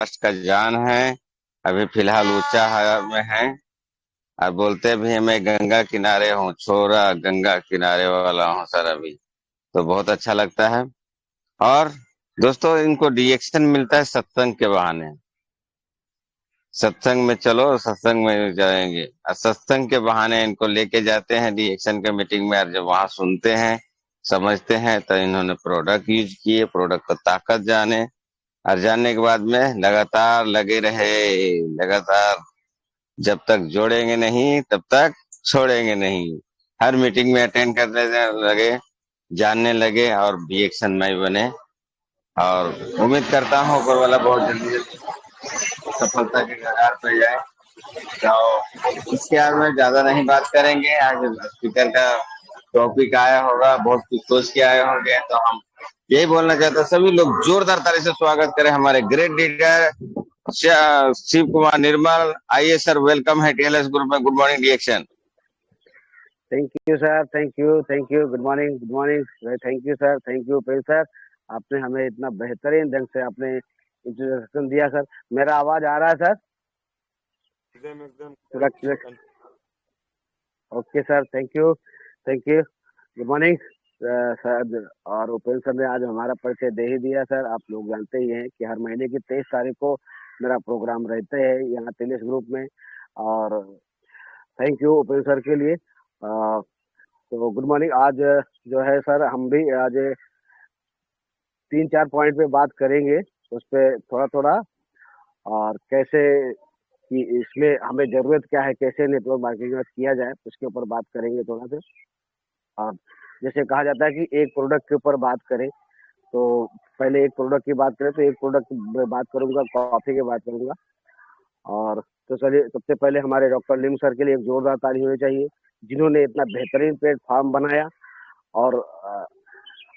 महाराष्ट्र का जान है। अभी फिलहाल ऊंचा में है और बोलते भी हैं मैं गंगा किनारे हूँ, छोरा गंगा किनारे वाला हूँ सर। अभी तो बहुत अच्छा लगता है। और दोस्तों, इनको रिएक्शन मिलता है सत्संग के बहाने। सत्संग में चलो, सत्संग में जाएंगे और सत्संग के बहाने इनको लेके जाते हैं रिएक्शन के मीटिंग में। और जब वहां सुनते हैं, समझते हैं, तो इन्होंने प्रोडक्ट यूज किए, प्रोडक्ट को ताकत जाने। और जानने के बाद में लगातार लगे रहे, लगातार। जब तक जोड़ेंगे नहीं तब तक छोड़ेंगे नहीं। हर मीटिंग में अटेंड करने लगे, जानने लगे और रिएक्शन में बने। और उम्मीद करता हूँ ऊपर वाला बहुत जल्दी जल्दी सफलता के कगार पे जाए। तो इसके बाद में ज्यादा नहीं बात करेंगे। आज स्पीकर का टॉपिक आया होगा, बहुत कुछ सोच के आए होंगे, तो हम यही बोलना चाहते हैं, सभी लोग जोरदार ताली से स्वागत करें हमारे ग्रेट लीडर शिव कुमार निर्मल। आइए सर, वेलकम है टीएलएस ग्रुप में। Good morning reaction. Thank you sir, thank you, good morning, thank you sir, thank you Prince sir. आपने हमें इतना बेहतरीन ढंग से आपने इंट्रोडक्शन दिया सर। मेरा आवाज आ रहा है सर? एकदम एकदम पूरा clear? Okay sir, thank you, good morning sir. और उपेंद्र सर ने आज हमारा परिचय दे ही दिया सर। आप लोग जानते ही हैं कि हर महीने की 23 तारीख को मेरा प्रोग्राम रहते हैं यहाँ टीएलएस ग्रुप में। और थैंक यू उपेंद्र सर के लिए। तो गुड मॉर्निंग। आज जो है सर, हम भी आज 3-4 पॉइंट पे बात करेंगे, उस पे थोड़ा थोड़ा। और कैसे कि इसमें हमें जरूरत क्या है, कैसे नेटवर्क मार्केटिंग किया जाए, उसके ऊपर बात करेंगे थोड़ा सा। और जैसे कहा जाता है कि एक प्रोडक्ट के ऊपर बात करें, तो पहले एक प्रोडक्ट की बात करें, तो एक प्रोडक्ट में बात करूंगा, कॉफी की बात करूंगा। और तो चलिए, सबसे पहले हमारे डॉक्टर लिम सर के लिए एक जोरदार ताली होनी चाहिए, जिन्होंने इतना बेहतरीन प्लेटफॉर्म बनाया। और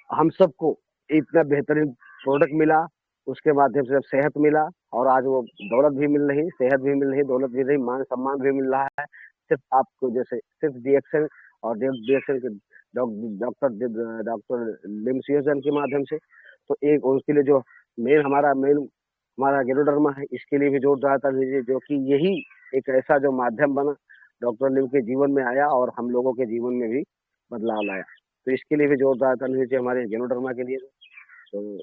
हम सबको इतना बेहतरीन प्रोडक्ट मिला, उसके माध्यम से सेहत मिला। और आज वो दौलत भी मिल रही, सेहत भी मिल रही, दौलत भी रही, मान सम्मान भी मिल रहा है। सिर्फ आपको जैसे सिर्फ डीएक्शन और डीएक्शन के डॉक्टर डॉक्टर लिमसियन के माध्यम से। तो एक उसके लिए जो मेन हमारा गेनोडर्मा है, इसके लिए भी जोरदार ताली दीजिए, जो कि यही एक ऐसा जो माध्यम बना, डॉक्टर लिम के जीवन में आया और हम लोगों के जीवन में भी बदलाव लाया। तो इसके लिए भी जोरदार ताली दीजिए हमारे गेनोडर्मा के लिए। तो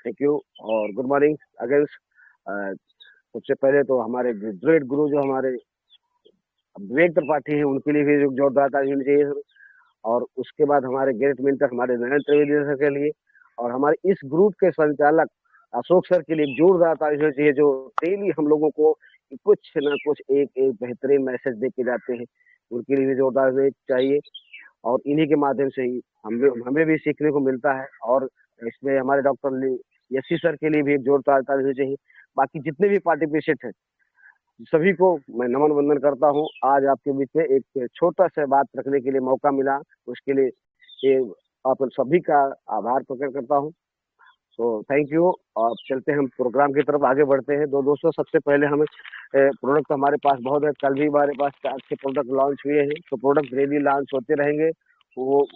थैंक यू और गुड मॉर्निंग अगेन। सबसे पहले तो हमारे ग्रेट गुरु जो हमारे विवेक त्रिपाठी हैं, उनके लिए भी जोरदार ताली होनी चाहिए सर। और उसके बाद हमारे ग्रेट मेंटर हमारे नरेंद्र त्रिवेदी सर के लिए, और हमारे इस ग्रुप के संचालक अशोक सर के लिए जोरदार ताली होनी चाहिए, जो डेली हम लोगों को कुछ ना कुछ एक एक बेहतरीन मैसेज दे के जाते हैं। उनके लिए भी जोरदार चाहिए। और इन्हीं के माध्यम से ही हमें भी सीखने को मिलता है। और इसमें हमारे डॉक्टर यशी सर के लिए भी एक जोरदार ताली होनी चाहिए। बाकी जितने भी पार्टिसिपेंट हैं, सभी को मैं नमन वंदन करता हूँ। आज आपके बीच में एक छोटा सा बात रखने के लिए मौका मिला, उसके लिए ये आप सभी का आभार प्रकट करता हूँ। तो थैंक यू। और चलते हैं हम प्रोग्राम की तरफ आगे बढ़ते हैं। दोस्तों, सबसे पहले हमें प्रोडक्ट हमारे पास बहुत है। कल भी हमारे पास 4 प्रोडक्ट लॉन्च हुए हैं, तो प्रोडक्ट डेली लॉन्च होते रहेंगे, वो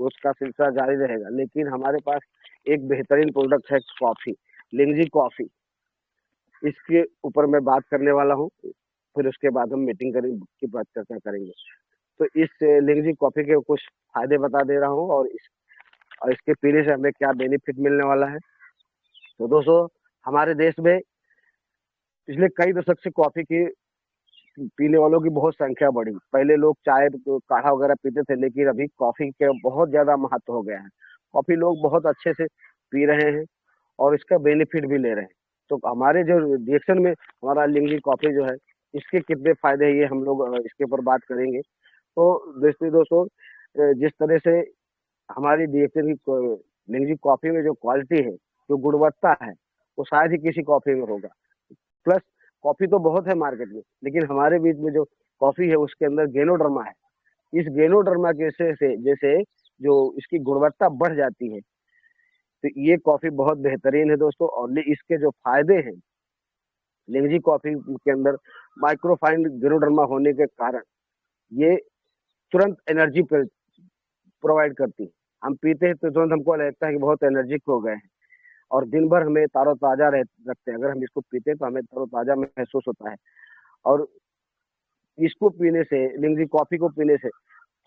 उसका सिलसिला जारी रहेगा। लेकिन हमारे पास एक बेहतरीन प्रोडक्ट है, कॉफी, लिंगजी कॉफी। इसके ऊपर मैं बात करने वाला हूँ, फिर उसके बाद हम मीटिंग करेंगे की बात चर्चा करेंगे। तो इस लिंगजी कॉफी के कुछ फायदे बता दे रहा हूँ, और इसके पीने से हमें क्या बेनिफिट मिलने वाला है। तो दोस्तों, हमारे देश में पिछले कई दशक से कॉफी की पीने वालों की बहुत संख्या बढ़ी। पहले लोग चाय काढ़ा वगैरह पीते थे, लेकिन अभी कॉफी के बहुत ज्यादा महत्व हो गया है। कॉफी लोग बहुत अच्छे से पी रहे हैं और इसका बेनिफिट भी ले रहे हैं। तो हमारे जो रिएक्शन में हमारा लिंगजी कॉफी जो है, इसके कितने फायदे हैं, ये हम लोग इसके ऊपर बात करेंगे। तो दोस्तों, जिस तरह से हमारी रिएक्शन की लिंगजी कॉफी में जो क्वालिटी है, जो गुणवत्ता है, वो शायद ही किसी कॉफी में होगा। प्लस कॉफी तो बहुत है मार्केट में, लेकिन हमारे बीच में जो कॉफी है, उसके अंदर गेनोडर्मा है। इस गेनोडर्मा के से जैसे जो इसकी गुणवत्ता बढ़ जाती है। तो ये कॉफी बहुत बेहतरीन है दोस्तों। और इसके जो फायदे हैं, लिंगजी कॉफी के अंदर माइक्रोफाइन गेनोडर्मा होने के कारण ये तुरंत एनर्जी प्रोवाइड करती है। हम पीते हैं तो तुरंत हमको लगता है कि बहुत एनर्जिक हो गए हैं। और दिन भर हमें ताज़ा रखते हैं। अगर हम इसको पीते हैं तो हमें तरोताज़ा महसूस होता है। और इसको पीने से, लिंगजी कॉफ़ी को पीने से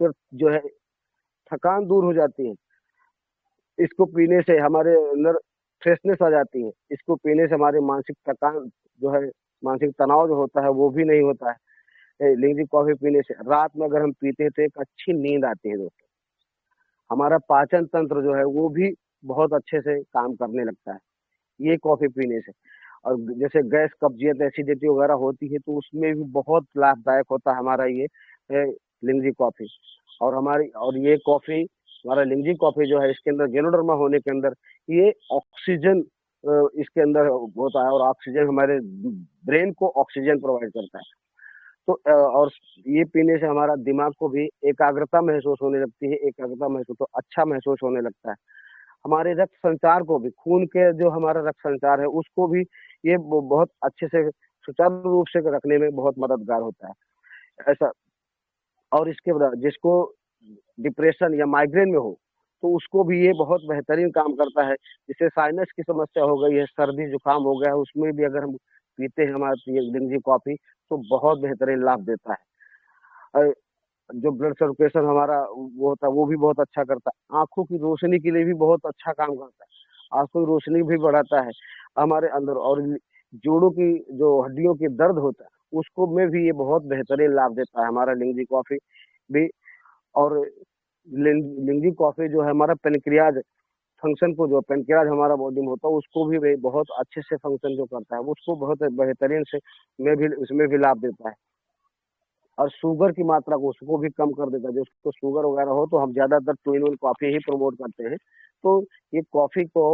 तो जो है थकान दूर हो जाती है। इसको पीने से हमारे अंदर फ्रेशनेस आ जाती है। इसको पीने से हमारी मानसिक थकान जो है, मानसिक तनाव जो होता है वो भी नहीं होता है। लिंगजी कॉफ़ी पीने से रात में अगर हम पीते हैं तो एक अच्छी नींद आती है दोस्तों। हमारा पाचन तंत्र जो है वो भी बहुत अच्छे से काम करने लगता है ये कॉफ़ी पीने से। और जैसे गैस, कब्जियत, एसिडिटी वगैरह होती है तो उसमें भी बहुत लाभदायक होता है हमारा ये लिंगजी कॉफ़ी। और ये कॉफ़ी, हमारा लिंगजी कॉफ़ी जो है इसके अंदर गैनोडर्मा होने के अंदर ये ऑक्सीजन इसके अंदर होता है, और ऑक्सीजन हमारे ब्रेन को ऑक्सीजन प्रोवाइड करता है। तो और ये पीने से हमारा दिमाग को भी एकाग्रता महसूस होने लगती है, एकाग्रता महसूस तो अच्छा महसूस होने लगता है। हमारे रक्त संचार को भी, खून के जो हमारा रक्त संचार है उसको भी ये बहुत अच्छे से सुचारू रूप से रखने में बहुत मददगार होता है ऐसा। और इसके बाद जिसको डिप्रेशन या माइग्रेन में हो तो उसको भी ये बहुत बेहतरीन काम करता है। जैसे साइनस की समस्या हो गई है, सर्दी जुकाम हो गया है, उसमें भी अगर हम पीते हैं हमारे ये लिंगजी कॉफी तो बहुत बेहतरीन लाभ देता है। जो ब्लड सर्कुलेशन हमारा वो होता है वो भी बहुत अच्छा करता है। आंखों की रोशनी के लिए भी बहुत अच्छा काम करता है, आंखों की रोशनी भी बढ़ाता है हमारे अंदर। और जोड़ों की जो हड्डियों की दर्द होता है उसको में भी ये बहुत बेहतरीन लाभ देता है हमारा लिंगजी कॉफी भी। और लिंगजी कॉफी जो है हमारा पेनक्रियाज फंक्शन को, जो पेनक्रियाज हमारा बॉडी में होता है उसको भी बहुत अच्छे से फंक्शन जो करता है उसको बहुत बेहतरीन से में भी उसमें भी लाभ देता है। और शुगर की मात्रा को उसको भी कम कर देता है। जो उसको शुगर वगैरह हो तो हम ज्यादातर टू इन वन कॉफी ही प्रमोट करते हैं। तो ये कॉफी को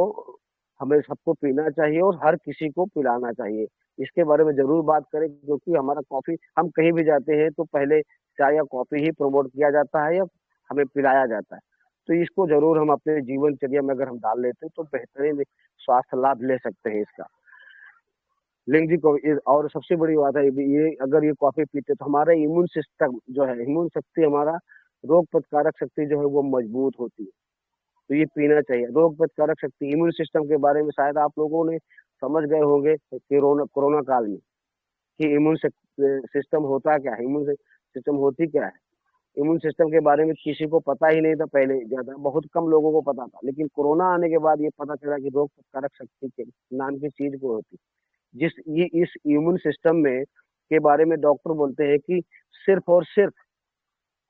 हमें सबको पीना चाहिए और हर किसी को पिलाना चाहिए। इसके बारे में जरूर बात करें क्योंकि हमारा कॉफी, हम कहीं भी जाते हैं तो पहले चाय या कॉफी ही प्रमोट किया जाता है या हमें पिलाया जाता है। तो इसको जरूर हम अपने जीवनचर्या में अगर हम डाल लेते हैं तो बेहतरीन स्वास्थ्य लाभ ले सकते हैं इसका। लिंगजी को और सबसे बड़ी बात है ये अगर ये कॉफी पीते तो हमारा इम्यून सिस्टम जो है, इम्यून शक्ति, हमारा रोग प्रतिकारक शक्ति जो है वो मजबूत होती है। तो ये पीना चाहिए। रोग प्रतिकारक शक्ति, इम्यून सिस्टम के बारे में शायद आप लोगों ने समझ गए होंगे कि कोरोना काल में कि इम्यून सिस्टम होता क्या है, इम्यून सिस्टम होती क्या है। इम्यून सिस्टम के बारे में किसी को पता ही नहीं था पहले, ज्यादा बहुत कम लोगों को पता था। लेकिन कोरोना आने के बाद ये पता चला कि रोग प्रतिकारक शक्ति के नाम की चीज को होती, जिस ये इस इम्यून सिस्टम में के बारे में डॉक्टर बोलते हैं कि सिर्फ और सिर्फ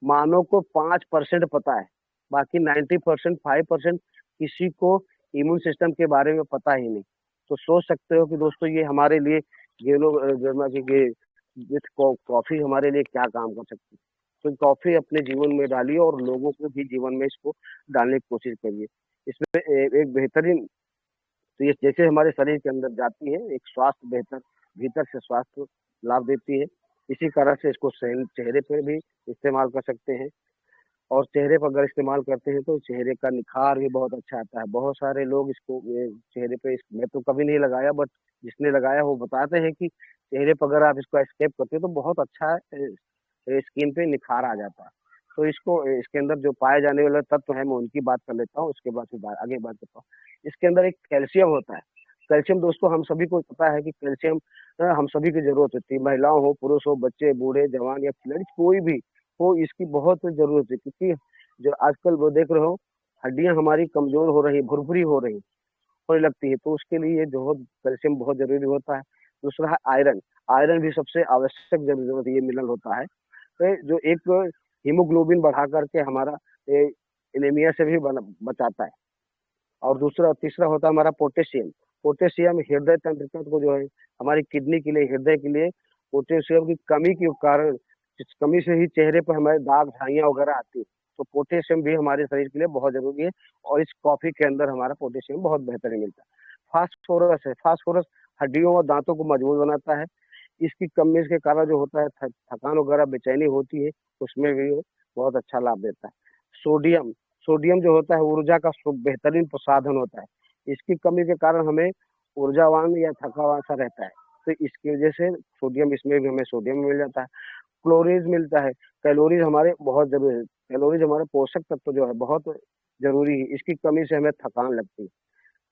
मानव को 5% पता है, बाकी 90%, 5% किसी को इम्यून सिस्टम के बारे में पता ही नहीं। तो सोच सकते हो कि दोस्तों ये हमारे लिए कॉफी हमारे लिए क्या काम कर सकती है। तो कॉफी अपने जीवन में डालिए और लोगों को भी जीवन में इसको डालने की कोशिश करिए। इसमें एक बेहतरीन, तो ये जैसे हमारे शरीर के अंदर जाती है एक स्वास्थ्य बेहतर, भीतर से स्वास्थ्य लाभ देती है। इसी कारण से इसको चेहरे पर भी इस्तेमाल कर सकते हैं। और चेहरे पर अगर इस्तेमाल करते हैं तो चेहरे का निखार भी बहुत अच्छा आता है। बहुत सारे लोग इसको चेहरे पे, मैं तो कभी नहीं लगाया बट जिसने लगाया वो बताते हैं कि चेहरे पर अगर आप इसको स्टेप करते हो तो बहुत अच्छा स्किन पे निखार आ जाता है। तो इसको इसके अंदर जो पाए जाने वाले तत्व है मैं उनकी बात कर लेता हूँ, उसके बाद फिर आगे बात करता हूँ। इसके अंदर एक कैल्शियम होता है। कैल्शियम दोस्तों हम सभी को पता है कि कैल्शियम हम सभी की जरूरत होती है, महिलाओं हो, पुरुष हो, बच्चे, बूढ़े, जवान या खिलाड़ी कोई भी हो, इसकी बहुत जरूरत है। क्योंकि जो आजकल वो देख रहे हो हड्डियां हमारी कमजोर हो रही, भुरभुरी हो रही, होने लगती है, तो उसके लिए जो कैल्शियम बहुत जरूरी होता है। दूसरा है आयरन। आयरन भी सबसे आवश्यक जरूरत ये मिनरल होता है जो एक हीमोग्लोबिन बढ़ा करके हमारा एनीमिया से भी बचाता है। और दूसरा तीसरा होता है हमारा पोटेशियम। पोटेशियम हृदय तंत्रिका को जो है हमारी किडनी के लिए, हृदय के लिए पोटेशियम की कमी के कारण, इस कमी से ही चेहरे पर हमारे दाग, झाइयाँ वगैरह आती है। तो पोटेशियम भी हमारे शरीर के लिए बहुत जरूरी है और इस कॉफी के अंदर हमारा पोटेशियम बहुत बेहतरीन मिलता है। फास्फोरस है। फास्फोरस हड्डियों और दांतों को मजबूत बनाता है। इसकी कमी के कारण जो होता है थकान वगैरह, बेचैनी होती है, उसमें भी बहुत अच्छा लाभ देता है। सोडियम। सोडियम जो होता है ऊर्जा का बेहतरीन प्रसाधन होता है। इसकी कमी के कारण हमें ऊर्जावान या थका हुआ सा रहता है। तो इसकी वजह से सोडियम, इसमें भी हमें सोडियम मिल जाता है। क्लोरीज मिलता है। कैलोरीज हमारे बहुत जरूरी है। कैलोरीज हमारे पोषक तत्व जो है बहुत जरूरी है। इसकी कमी से हमें थकान लगती है।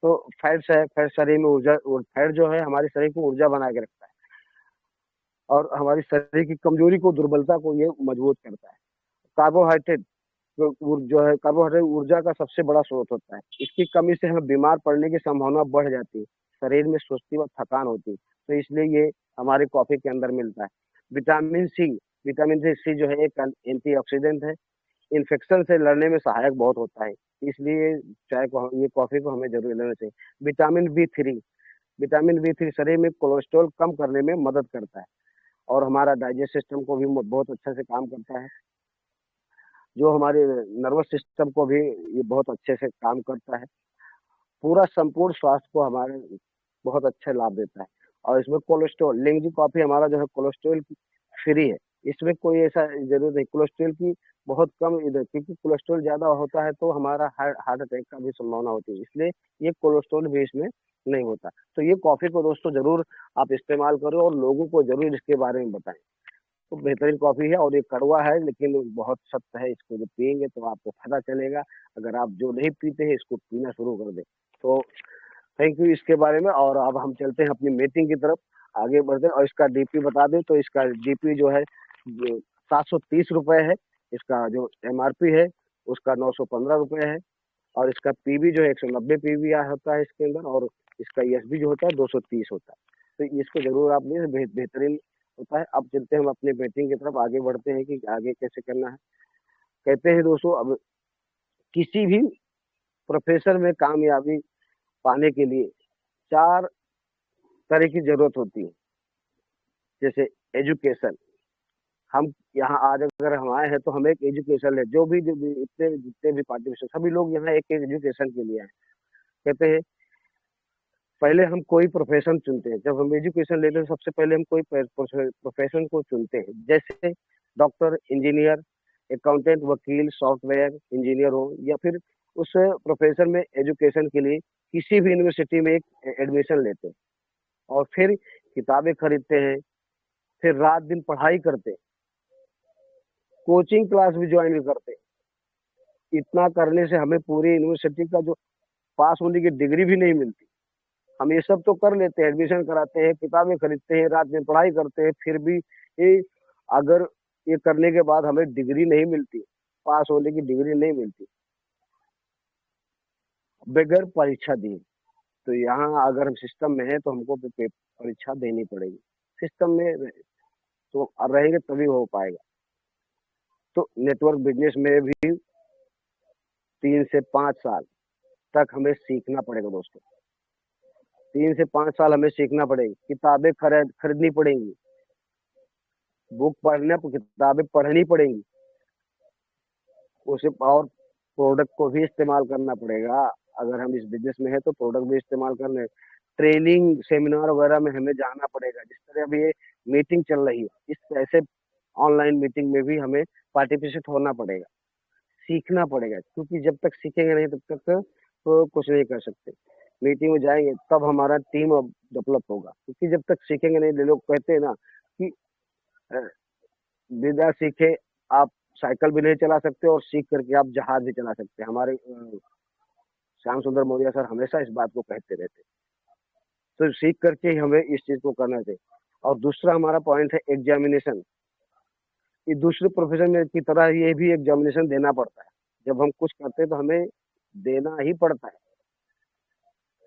तो फैट्स है, फैट शरीर में ऊर्जा, फैट जो है हमारे शरीर को ऊर्जा बना के रखता है और हमारी शरीर की कमजोरी को, दुर्बलता को ये मजबूत करता है। कार्बोहाइड्रेट जो है, कार्बोहाइड्रेट ऊर्जा का सबसे बड़ा स्रोत होता है। इसकी कमी से हमें बीमार पड़ने की संभावना बढ़ जाती है, शरीर में सुस्ती व थकान होती है, तो इसलिए ये हमारे कॉफी के अंदर मिलता है। विटामिन सी, विटामिन सी जो है एक एंटीऑक्सीडेंट है, इन्फेक्शन से लड़ने में सहायक बहुत होता है, इसलिए चाय को, ये कॉफी को हमें जरूर लेना चाहिए। विटामिन बी 3, विटामिन बी 3 शरीर में कोलेस्ट्रॉल कम करने में मदद करता है और हमारा डाइजेस्ट सिस्टम को भी बहुत अच्छे से काम करता है। जो हमारे नर्वस सिस्टम को भी ये बहुत अच्छे से काम करता है। पूरा संपूर्ण स्वास्थ्य को हमारे बहुत अच्छे लाभ देता है। और इसमें कोलेस्ट्रॉल, लिंगजी कॉफी हमारा जो है कोलेस्ट्रॉल फ्री है, इसमें कोई ऐसा जरूरत नहीं। कोलेस्ट्रॉल की बहुत कम इधर, क्योंकि कोलेस्ट्रॉल ज्यादा होता है तो हमारा हार्ट अटैक का भी संभावना होती है, इसलिए ये कोलेस्ट्रॉल भी इसमें नहीं होता। तो ये कॉफी को दोस्तों जरूर आप इस्तेमाल करो और लोगों को जरूर इसके बारे में बताएं। तो बेहतरीन कॉफी है और ये कड़वा है लेकिन बहुत सख्त है, इसको जब पियेंगे तो आपको पता चलेगा। अगर आप जो नहीं पीते हैं इसको पीना शुरू कर दें। तो थैंक यू इसके बारे में। और अब हम चलते हैं अपनी मीटिंग की तरफ, आगे बढ़ते हैं। और इसका डीपी बता दें तो इसका डीपी जो है 730 रुपये है, इसका जो एमआरपी है उसका 915 रुपये है, और इसका पीबी जो है 190 पीबी होता है इसके अंदर, और इसका ईएसबी जो होता है 230 होता है। तो इसको जरूर आप ले, बेहतरीन होता है। अब चलते हैं हम अपनी मीटिंग की तरफ, आगे बढ़ते हैं कि आगे कैसे करना है। कहते हैं दोस्तों, अब किसी भी प्रोफेशन में कामयाबी पाने के लिए 4 तरह की जरूरत होती है। जैसे एजुकेशन, हम यहाँ आज अगर हम आए हैं तो हमें एक एजुकेशन है। जो भी इतने जितने भी पार्टिसिपेशन, सभी लोग यहाँ एक एजुकेशन के लिए आए। कहते हैं पहले हम कोई प्रोफेशन चुनते हैं, जब हम एजुकेशन लेते हैं सबसे पहले हम कोई प्रोफेशन को चुनते हैं। जैसे डॉक्टर, इंजीनियर, अकाउंटेंट, वकील, सॉफ्टवेयर इंजीनियर हो, या फिर उस प्रोफेशन में एजुकेशन के लिए किसी भी यूनिवर्सिटी में एक एडमिशन लेते हैं और फिर किताबें खरीदते हैं, फिर रात दिन पढ़ाई करते हैं, कोचिंग क्लास भी ज्वाइन करते हैं। इतना करने से हमें पूरी यूनिवर्सिटी का जो पास होने की डिग्री भी नहीं मिलती। हम ये सब तो कर लेते हैं, एडमिशन कराते हैं, किताबें खरीदते हैं, रात में पढ़ाई करते हैं, फिर भी ये अगर ये करने के बाद हमें डिग्री नहीं मिलती, पास होने की डिग्री नहीं मिलती बगैर परीक्षा दिए, तो यहाँ अगर हम सिस्टम में है तो हमको परीक्षा देनी पड़ेगी। सिस्टम में तो रहेंगे तभी हो पाएगा। तो नेटवर्क बिजनेस में भी 3 से 5 साल तक हमें सीखना पड़ेगा दोस्तों। 3 से 5 साल हमें सीखना पड़ेगी, किताबें खरीदनी पड़ेंगी, बुक पढ़ने किताबें पढ़नी पड़ेंगी, उसे और प्रोडक्ट को भी इस्तेमाल करना पड़ेगा। अगर हम इस बिजनेस में है तो प्रोडक्ट भी इस्तेमाल करने, ट्रेनिंग सेमिनार वगैरह में हमें जाना पड़ेगा। जिस तरह अभी ये मीटिंग चल रही है, इस ऐसे ऑनलाइन मीटिंग में भी हमें पार्टिसिपेट होना पड़ेगा, सीखना पड़ेगा, क्योंकि जब तक सीखेंगे नहीं तब तक तो कुछ नहीं कर सकते। मीटिंग में जाएंगे तब हमारा टीम डेवलप होगा, क्योंकि जब तक सीखेंगे नहीं, लोग कहते हैं ना कि बिना सीखे आप साइकिल भी नहीं चला सकते और सीख करके आप जहाज भी चला सकते हैं। हमारे श्याम सुंदर मौर्य सर हमेशा इस बात को कहते रहते। तो सीख करके ही हमें इस चीज को करना चाहिए। और दूसरा हमारा पॉइंट है एग्जामिनेशन। ये दूसरे प्रोफेशन में की तरह ये भी एग्जामिनेशन देना पड़ता है। जब हम कुछ करते हैं तो हमें देना ही पड़ता है।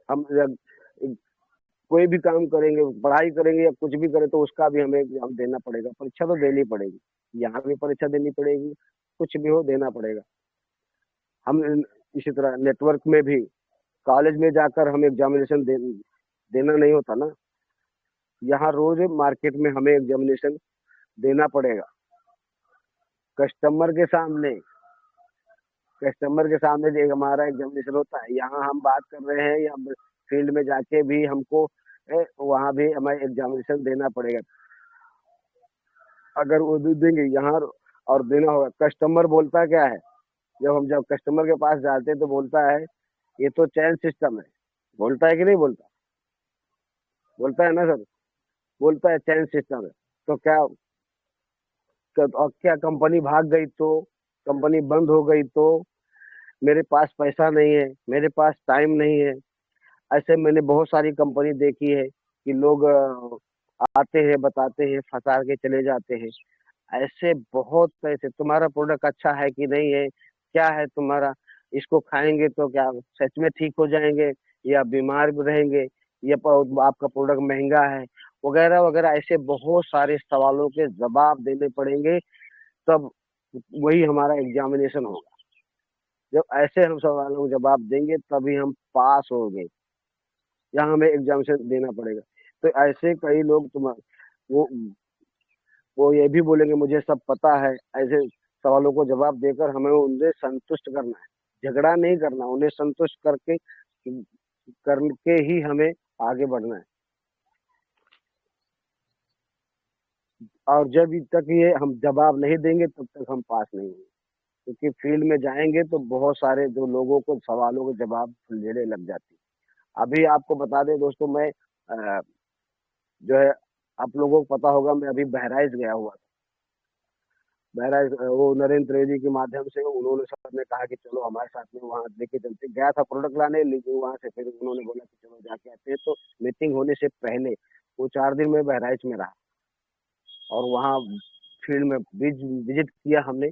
हम जब कोई भी काम करेंगे, पढ़ाई करेंगे या कुछ भी करें तो उसका भी हमें एग्जाम देना पड़ेगा, परीक्षा तो देनी पड़ेगी। यहाँ भी परीक्षा देनी पड़ेगी, कुछ भी हो देना पड़ेगा। हम इसी तरह नेटवर्क में भी कॉलेज में जाकर हम एग्जामिनेशन देना नहीं होता ना, यहाँ रोज मार्केट में हमें एग्जामिनेशन देना पड़ेगा। कस्टमर के सामने, कस्टमर के सामने जो हमारा एग्जामिनेशन होता है, यहाँ हम बात कर रहे हैं या फील्ड में जाके भी हमको वहाँ भी हमें एग्जामिनेशन देना पड़ेगा। अगर वो देंगे यहाँ और देना होगा। कस्टमर बोलता क्या है, जब कस्टमर के पास जाते हैं तो बोलता है ये तो चैन सिस्टम है। बोलता है कि नहीं बोलता? बोलता है ना सर, बोलता है चैन सिस्टम है। तो क्या कंपनी भाग गई तो, कंपनी बंद हो गई तो, मेरे पास पैसा नहीं है, मेरे पास टाइम नहीं है, ऐसे मैंने बहुत सारी कंपनी देखी है कि लोग आते हैं, बताते हैं, फंसा के चले जाते हैं। ऐसे बहुत पैसे, तुम्हारा प्रोडक्ट अच्छा है कि नहीं है, क्या है तुम्हारा, इसको खाएंगे तो क्या सच में ठीक हो जाएंगे या बीमार भी रहेंगे, या आपका प्रोडक्ट महंगा है, वगैरह वगैरह, ऐसे बहुत सारे सवालों के जवाब देने पड़ेंगे। तब वही हमारा एग्जामिनेशन होगा। जब ऐसे हम सवालों के जवाब देंगे तभी हम पास होंगे, या हमें एग्जामिनेशन देना पड़ेगा। तो ऐसे कई लोग वो वो ये भी बोलेंगे मुझे सब पता है। ऐसे सवालों को जवाब देकर हमें उन्हें संतुष्ट करना है, झगड़ा नहीं करना, उन्हें संतुष्ट करके ही हमें आगे बढ़ना है। और जब तक ये हम जवाब नहीं देंगे तब तक हम पास नहीं होंगे, क्योंकि फील्ड में जाएंगे तो बहुत सारे जो लोगों को सवालों के जवाब देने लग जाती है। अभी आपको बता दें दोस्तों, मैं जो है, आप लोगों को पता होगा, मैं अभी बहराइच गया हुआ था। बहराइच वो नरेंद्र त्रिवेदी के माध्यम से उन्होंने, सर ने कहा कि चलो हमारे साथ में वहाँ लेके चलते। गया था प्रोडक्ट लाने, लेकिन वहाँ से फिर उन्होंने बोला कि चलो जाके आते हैं। तो मीटिंग होने से पहले वो 4 दिन में बहराइच में रहा, और वहाँ फील्ड में विजिट किया हमने।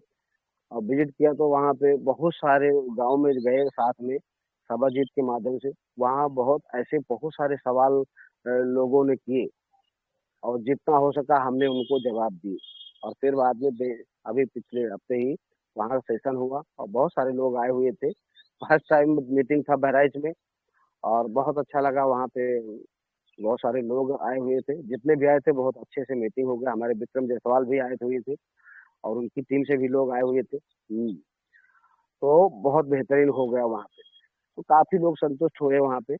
और विजिट किया तो वहाँ पे बहुत सारे गांव में गए साथ में सभाजीत के माध्यम से। वहाँ बहुत ऐसे बहुत सारे सवाल लोगों ने किए, और जितना हो सका हमने उनको जवाब दिए। और फिर बाद में अभी पिछले हफ्ते ही वहाँ सेशन हुआ और बहुत सारे लोग आए हुए थे। फर्स्ट टाइम मीटिंग था बहराइच में, और बहुत अच्छा लगा। वहाँ पे बहुत सारे लोग आए हुए थे, जितने भी आए थे बहुत अच्छे से मीटिंग हो गया। हमारे विक्रम जायसवाल भी आए हुए थे और उनकी टीम से भी लोग आए हुए थे। तो बहुत बेहतरीन हो गया वहाँ पे। तो काफी लोग संतुष्ट हुए वहाँ पे।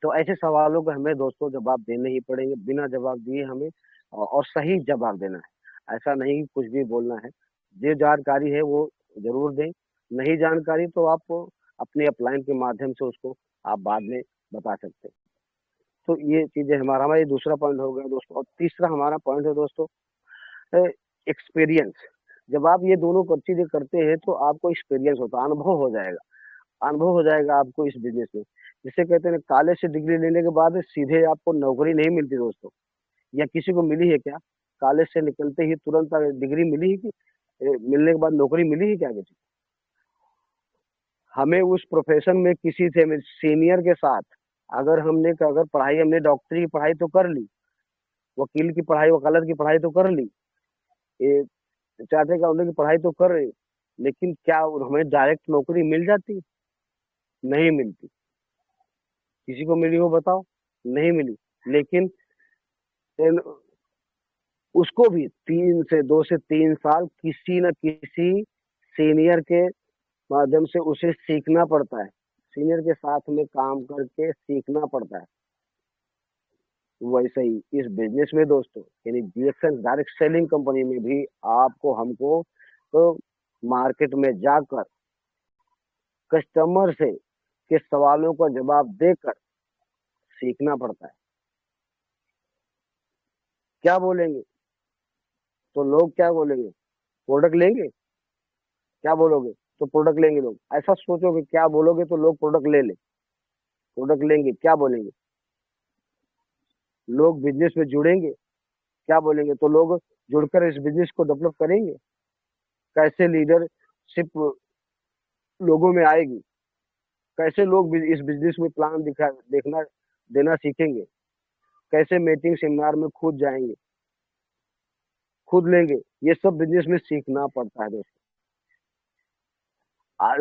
तो ऐसे सवालों का हमें दोस्तों जवाब देने ही पड़ेंगे, बिना जवाब दिए हमें, और सही जवाब देना है। ऐसा नहीं कि कुछ भी बोलना है। जो जानकारी है वो जरूर दें, नहीं जानकारी तो आप अपने अपलाइन के माध्यम से उसको आप बाद में बता सकते हैं। तो ये चीजें हमारा ये दूसरा पॉइंट हो गया दोस्तों। और तीसरा हमारा पॉइंट है दोस्तों, एक्सपीरियंस। जब आप ये दोनों चीजें करते हैं तो आपको एक्सपीरियंस होता है, अनुभव हो जाएगा। अनुभव हो जाएगा आपको इस बिजनेस में। जिसे कहते हैं कॉलेज से डिग्री लेने के बाद सीधे आपको नौकरी नहीं मिलती दोस्तों, या किसी को मिली है क्या? कॉलेज से निकलते ही तुरंत डिग्री मिली है कि मिलने के बाद नौकरी मिली है क्या किसी? हमें उस प्रोफेशन में किसी से सीनियर के साथ, अगर पढ़ाई हमने डॉक्टरी की पढ़ाई तो कर ली, वकील की पढ़ाई, वकालत की पढ़ाई तो कर ली, ये चार्टर्ड अकाउंटेंट की पढ़ाई तो कर रहे, लेकिन क्या हमें डायरेक्ट नौकरी मिल जाती? नहीं मिलती। किसी को मिली हो बताओ? नहीं मिली। लेकिन उसको भी 2 से 3 साल किसी न किसी सीनियर के माध्यम से उसे सीखना पड़ता है। सीनियर के साथ में काम करके सीखना पड़ता है। वैसे ही इस बिजनेस में दोस्तों, यानी जीएक्सएन डायरेक्ट सेलिंग कंपनी में भी आपको हमको तो मार्केट में जाकर कस्टमर से के सवालों का जवाब देकर सीखना पड़ता है। क्या बोलेंगे तो लोग क्या बोलेंगे? प्रोडक्ट लेंगे। क्या बोलोगे तो प्रोडक्ट लेंगे लोग। ऐसा सोचोगे क्या बोलोगे तो लोग प्रोडक्ट ले ले, प्रोडक्ट लेंगे। क्या बोलेंगे? लोग बिजनेस में जुड़ेंगे। क्या बोलेंगे तो लोग जुड़कर इस बिजनेस को डेवलप करेंगे। कैसे लीडरशिप लोगों में आएगी, कैसे लोग इस बिजनेस में प्लान देखना देना सीखेंगे, कैसे मीटिंग सेमिनार में खुद जाएंगे, खुद लेंगे। ये सब बिजनेस में सीखना पड़ता है दोस्तों।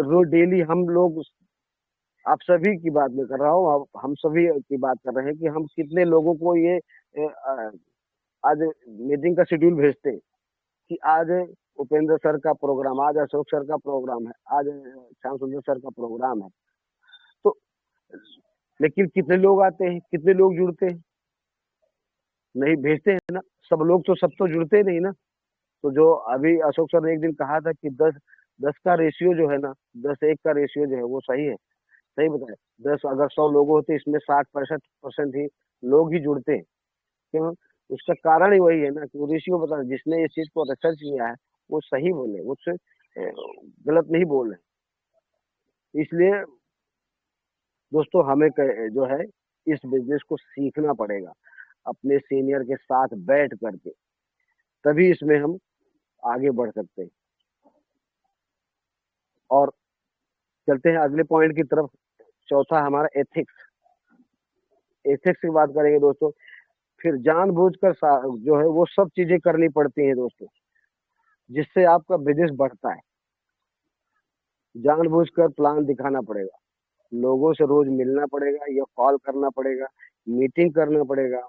रोज डेली हम लोग, आप सभी की बात में कर रहा हूँ, हम सभी की बात कर रहे हैं कि हम कितने लोगों को ये आज मीटिंग का शेड्यूल भेजते हैं कि आज उपेंद्र सर का प्रोग्राम, आज अशोक सर का प्रोग्राम है, आज श्याम सुंदर सर का प्रोग्राम है। तो लेकिन कितने लोग आते हैं, कितने लोग जुड़ते हैं? नहीं भेजते हैं ना सब लोग, तो सब तो जुड़ते नहीं ना। तो जो अभी अशोक सर ने एक दिन कहा था कि 10 का रेशियो जो है ना, 10:1 का रेशियो जो है वो सही है। सही बताया। 10 अगर 100 लोग होते, इसमें 60-65% ही लोग ही जुड़ते हैं। क्यों? उसका कारण ही वही है ना कि वो रेशियो बता, जिसने इस चीज को रिसर्च किया है वो सही बोले, उससे गलत नहीं बोल रहे। इसलिए दोस्तों हमें जो है इस बिजनेस को सीखना पड़ेगा अपने सीनियर के साथ बैठ करके, तभी इसमें हम आगे बढ़ सकते हैं। और चलते हैं अगले पॉइंट की तरफ। चौथा हमारा एथिक्स। एथिक्स की बात करेंगे दोस्तों, फिर जानबूझकर जो है वो सब चीजें करनी पड़ती हैं दोस्तों, जिससे आपका बिजनेस बढ़ता है। जानबूझकर प्लान दिखाना पड़ेगा, लोगों से रोज मिलना पड़ेगा या कॉल करना पड़ेगा, मीटिंग करना पड़ेगा,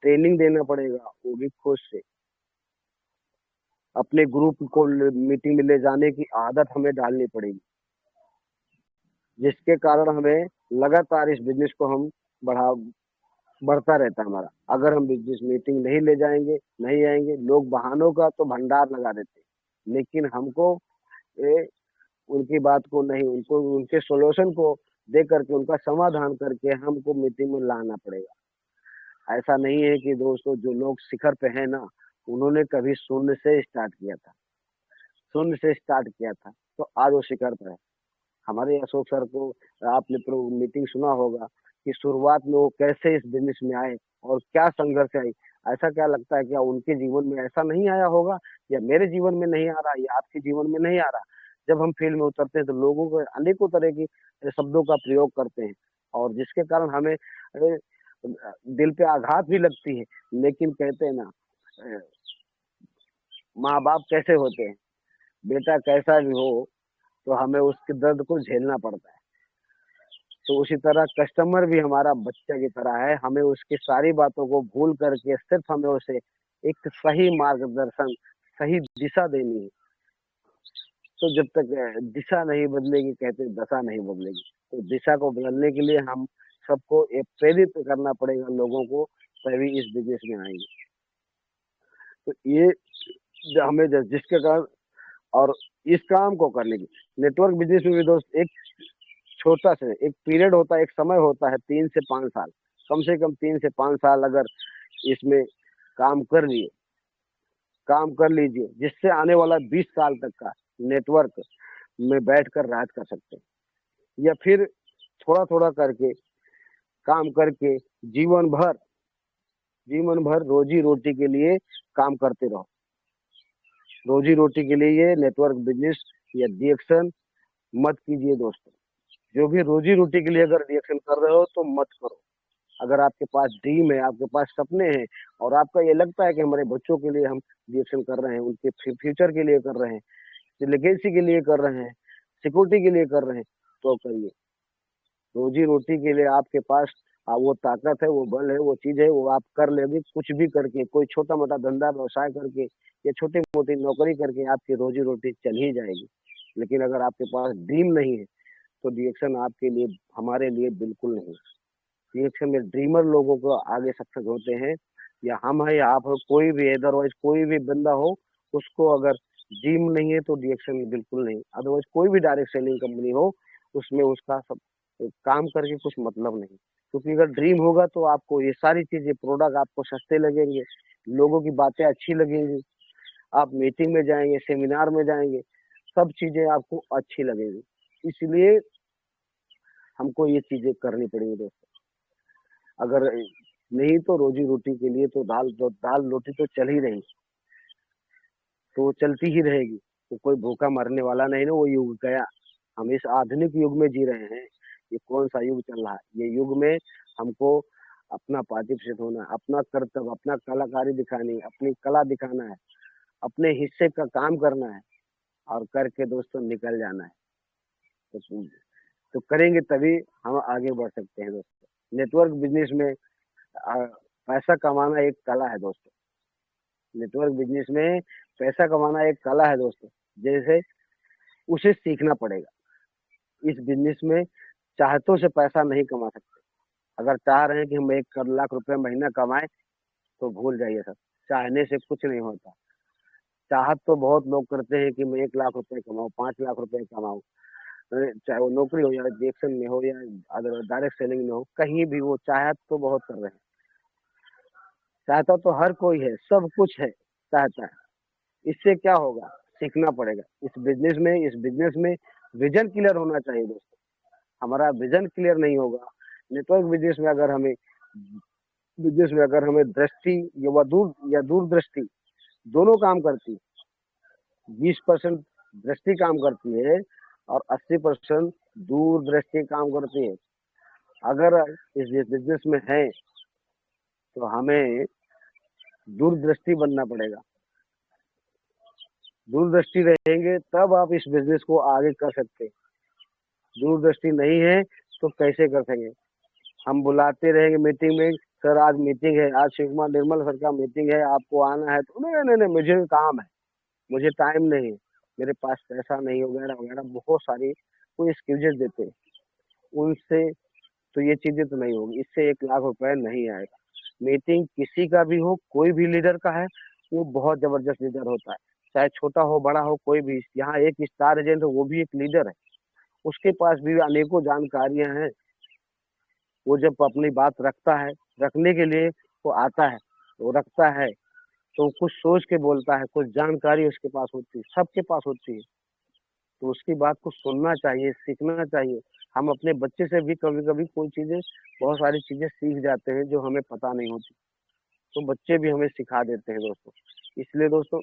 ट्रेनिंग देना पड़ेगा, वो भी खुद से। अपने ग्रुप को मीटिंग में ले जाने की आदत हमें डालनी पड़ेगी, जिसके कारण हमें लगातार इस बिजनेस को हम बढ़ता रहता है हमारा। अगर हम बिजनेस मीटिंग नहीं ले जाएंगे, नहीं आएंगे, लोग बहानों का तो भंडार लगा देते, लेकिन हमको उनकी बात को नहीं, उनको उनके सॉल्यूशन को दे करके, उनका समाधान करके हमको मीटिंग में लाना पड़ेगा। ऐसा नहीं है कि दोस्तों जो लोग शिखर पे हैं ना, उन्होंने कभी शून्य से स्टार्ट किया था, शून्य से स्टार्ट किया था तो आज वो शिखर पर है। हमारे अशोक सर को आपने मीटिंग सुना होगा कि शुरुआत में वो कैसे इस बिजनेस में आए और क्या संघर्ष आई। ऐसा क्या लगता है, क्या उनके जीवन में ऐसा नहीं आया होगा, या मेरे जीवन में नहीं आ रहा, या आपके जीवन में नहीं आ रहा। जब हम फील्ड में उतरते हैं तो लोगों को अनेकों तरह की शब्दों का प्रयोग करते हैं, और जिसके कारण हमें दिल पे आघात भी लगती है। लेकिन कहते हैं ना, माँ बाप कैसे होते हैं, बेटा कैसा भी हो तो हमें उसके दर्द को झेलना पड़ता है। तो उसी तरह कस्टमर भी हमारा बच्चा की तरह है, हमें उसकी सारी बातों को भूल करके सिर्फ हमें उसे एक सही मार्गदर्शन, सही दिशा देनी है। तो जब तक दिशा नहीं बदलेगी, कहते दशा नहीं बदलेगी। तो दिशा को बदलने के लिए हम सबको एक प्रेरित करना पड़ेगा लोगों को, तभी इस बिजनेस में आएंगे। तो ये हमें जिसके कारण, और इस काम को करने की, नेटवर्क बिजनेस में भी दोस्त एक छोटा सा एक पीरियड होता है, एक समय होता है 3 से 5 साल, कम से कम 3 से 5 साल अगर इसमें काम कर लीजिए, जिससे आने वाला 20 साल तक का नेटवर्क में बैठकर राज कर सकते हैं। या फिर थोड़ा थोड़ा करके काम करके जीवन भर रोजी रोटी के लिए काम करते रहो। रोजी रोटी के लिए ये नेटवर्क बिजनेस या रिएक्शन मत कीजिए दोस्तों। जो भी रोजी रोटी के लिए अगर रिएक्शन कर रहे हो तो मत करो। अगर आपके पास ड्रीम है, आपके पास सपने हैं, और आपका ये लगता है कि हमारे बच्चों के लिए हम रिएक्शन कर रहे हैं, उनके फ्यूचर के लिए कर रहे हैं, लेगेसी के लिए कर रहे हैं, सिक्योरिटी के लिए कर रहे हैं, तो करिए। रोजी रोटी के लिए आपके पास वो ताकत है, वो बल है, वो चीज है, वो आप कर लेंगे। कुछ भी करके, कोई छोटा मोटा धंधा व्यवसाय करके या छोटी मोटी नौकरी करके आपकी रोजी रोटी चल ही जाएगी। लेकिन अगर आपके पास ड्रीम नहीं है तो रिएक्शन आपके लिए, हमारे लिए बिल्कुल नहीं। रिएक्शन में ड्रीमर लोगों को आगे सक्सेस होते हैं, या हम है या आप हो, कोई भी अदरवाइज कोई भी बंदा हो, उसको अगर ड्रीम नहीं है तो रिएक्शन में बिल्कुल नहीं। अदरवाइज कोई भी डायरेक्ट सेलिंग कंपनी हो, उसमें उसका सब काम करके कुछ मतलब नहीं। क्योंकि अगर ड्रीम होगा तो आपको ये सारी चीजें, प्रोडक्ट आपको सस्ते लगेंगे, लोगों की बातें अच्छी लगेंगी, आप मीटिंग में जाएंगे, सेमिनार में जाएंगे, सब चीजें आपको अच्छी लगेगी। इसलिए हमको ये चीजें करनी पड़ेंगी दोस्तों। अगर नहीं तो रोजी रोटी के लिए तो दाल रोटी तो चल ही रही, तो चलती ही रहेगी। तो कोई भूखा मरने वाला नहीं ना, वो युग गया। हम इस आधुनिक युग में जी रहे हैं। ये कौन सा युग चल रहा है? ये युग में हमको अपना पार्टिसिपेट होना, अपना कर्तव्य, अपना कलाकारी दिखानी, अपनी कला दिखाना है, अपने हिस्से का काम करना है, और करके दोस्तों निकल जाना है। तो, तो करेंगे तभी हम आगे बढ़ सकते हैं दोस्तों। नेटवर्क बिजनेस में पैसा कमाना एक कला है दोस्तों। नेटवर्क बिजनेस में पैसा कमाना एक कला है दोस्तों, जैसे उसे सीखना पड़ेगा। इस बिजनेस में चाहतों से पैसा नहीं कमा सकते। अगर चाह रहे हैं कि हम 1 लाख रुपए महीना कमाएं, तो भूल जाइए सर, चाहने से कुछ नहीं होता। चाहत तो बहुत लोग करते हैं कि मैं 1 लाख रुपए कमाऊं, 5 लाख रुपए कमाऊं, चाहे वो नौकरी हो या रिएक्शन में हो या डायरेक्ट सेलिंग में हो, कहीं भी वो चाहत तो बहुत कर रहे हैं। चाहता तो हर कोई है, सब कुछ है, चाहता है। इससे क्या होगा? सीखना पड़ेगा। इस बिजनेस में विजन क्लियर होना चाहिए दोस्तों। हमारा विजन क्लियर नहीं होगा, नेटवर्क बिजनेस में अगर हमें दृष्टि या दूरदृष्टि दोनों काम करती, 20% दृष्टि काम करती है और 80% दूरदृष्टि काम करती है। अगर इस बिजनेस में है तो हमें दूरदृष्टि बनना पड़ेगा। दूरदृष्टि रहेंगे तब आप इस बिजनेस को आगे कर सकते हैं। दूरदृष्टि नहीं है तो कैसे कर सकेंगे? हम बुलाते रहेंगे मीटिंग में, सर आज मीटिंग है, आज शिव कुमार निर्मल सर का मीटिंग है, आपको आना है, तो नहीं नहीं नहीं मुझे काम है, मुझे टाइम नहीं है, मेरे पास पैसा नहीं, वगैरह वगैरह बहुत सारी कोई एक्सक्यूजेस देते हैं। उनसे तो ये चीजें तो नहीं होगी, इससे 1 लाख रुपए नहीं आएगा। मीटिंग किसी का भी हो, कोई भी लीडर का है, वो बहुत जबरदस्त लीडर होता है, चाहे छोटा हो बड़ा हो कोई भी। यहाँ एक स्टार एजेंट है, वो भी एक लीडर है, उसके पास भी अनेकों जानकारियां हैं। वो जब अपनी बात रखता है, रखने के लिए वो आता है, वो रखता है, तो कुछ सोच के बोलता है, कुछ जानकारी उसके पास होती है, सबके पास होती है, तो उसकी बात को सुनना चाहिए, सीखना चाहिए। हम अपने बच्चे से भी कभी कभी कोई चीजें, बहुत सारी चीजें सीख जाते हैं जो हमें पता नहीं होती, तो बच्चे भी हमें सिखा देते हैं दोस्तों। इसलिए दोस्तों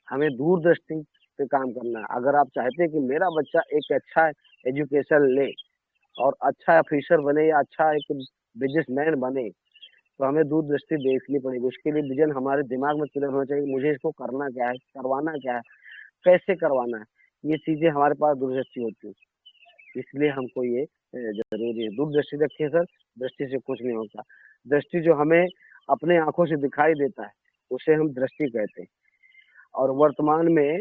हमें दूरदृष्टि पे काम करना है। अगर आप चाहते हैं कि मेरा बच्चा एक अच्छा एजुकेशन ले और अच्छा ऑफिसर बने या अच्छा एक बिजनेसमैन बने, तो हमें दूरदृष्टि देखनी पड़ेगी। उसके लिए विजन हमारे दिमाग में क्लियर होना चाहिए, मुझे इसको करना क्या है, करवाना क्या है, कैसे करवाना है, ये चीजें हमारे पास दूरदृष्टि होती है। इसलिए हमको ये जरूरी है। दूरदृष्टि रखिए सर, दृष्टि से कुछ नहीं होता। दृष्टि जो हमें अपने आंखों से दिखाई देता है उसे हम दृष्टि कहते हैं। और वर्तमान में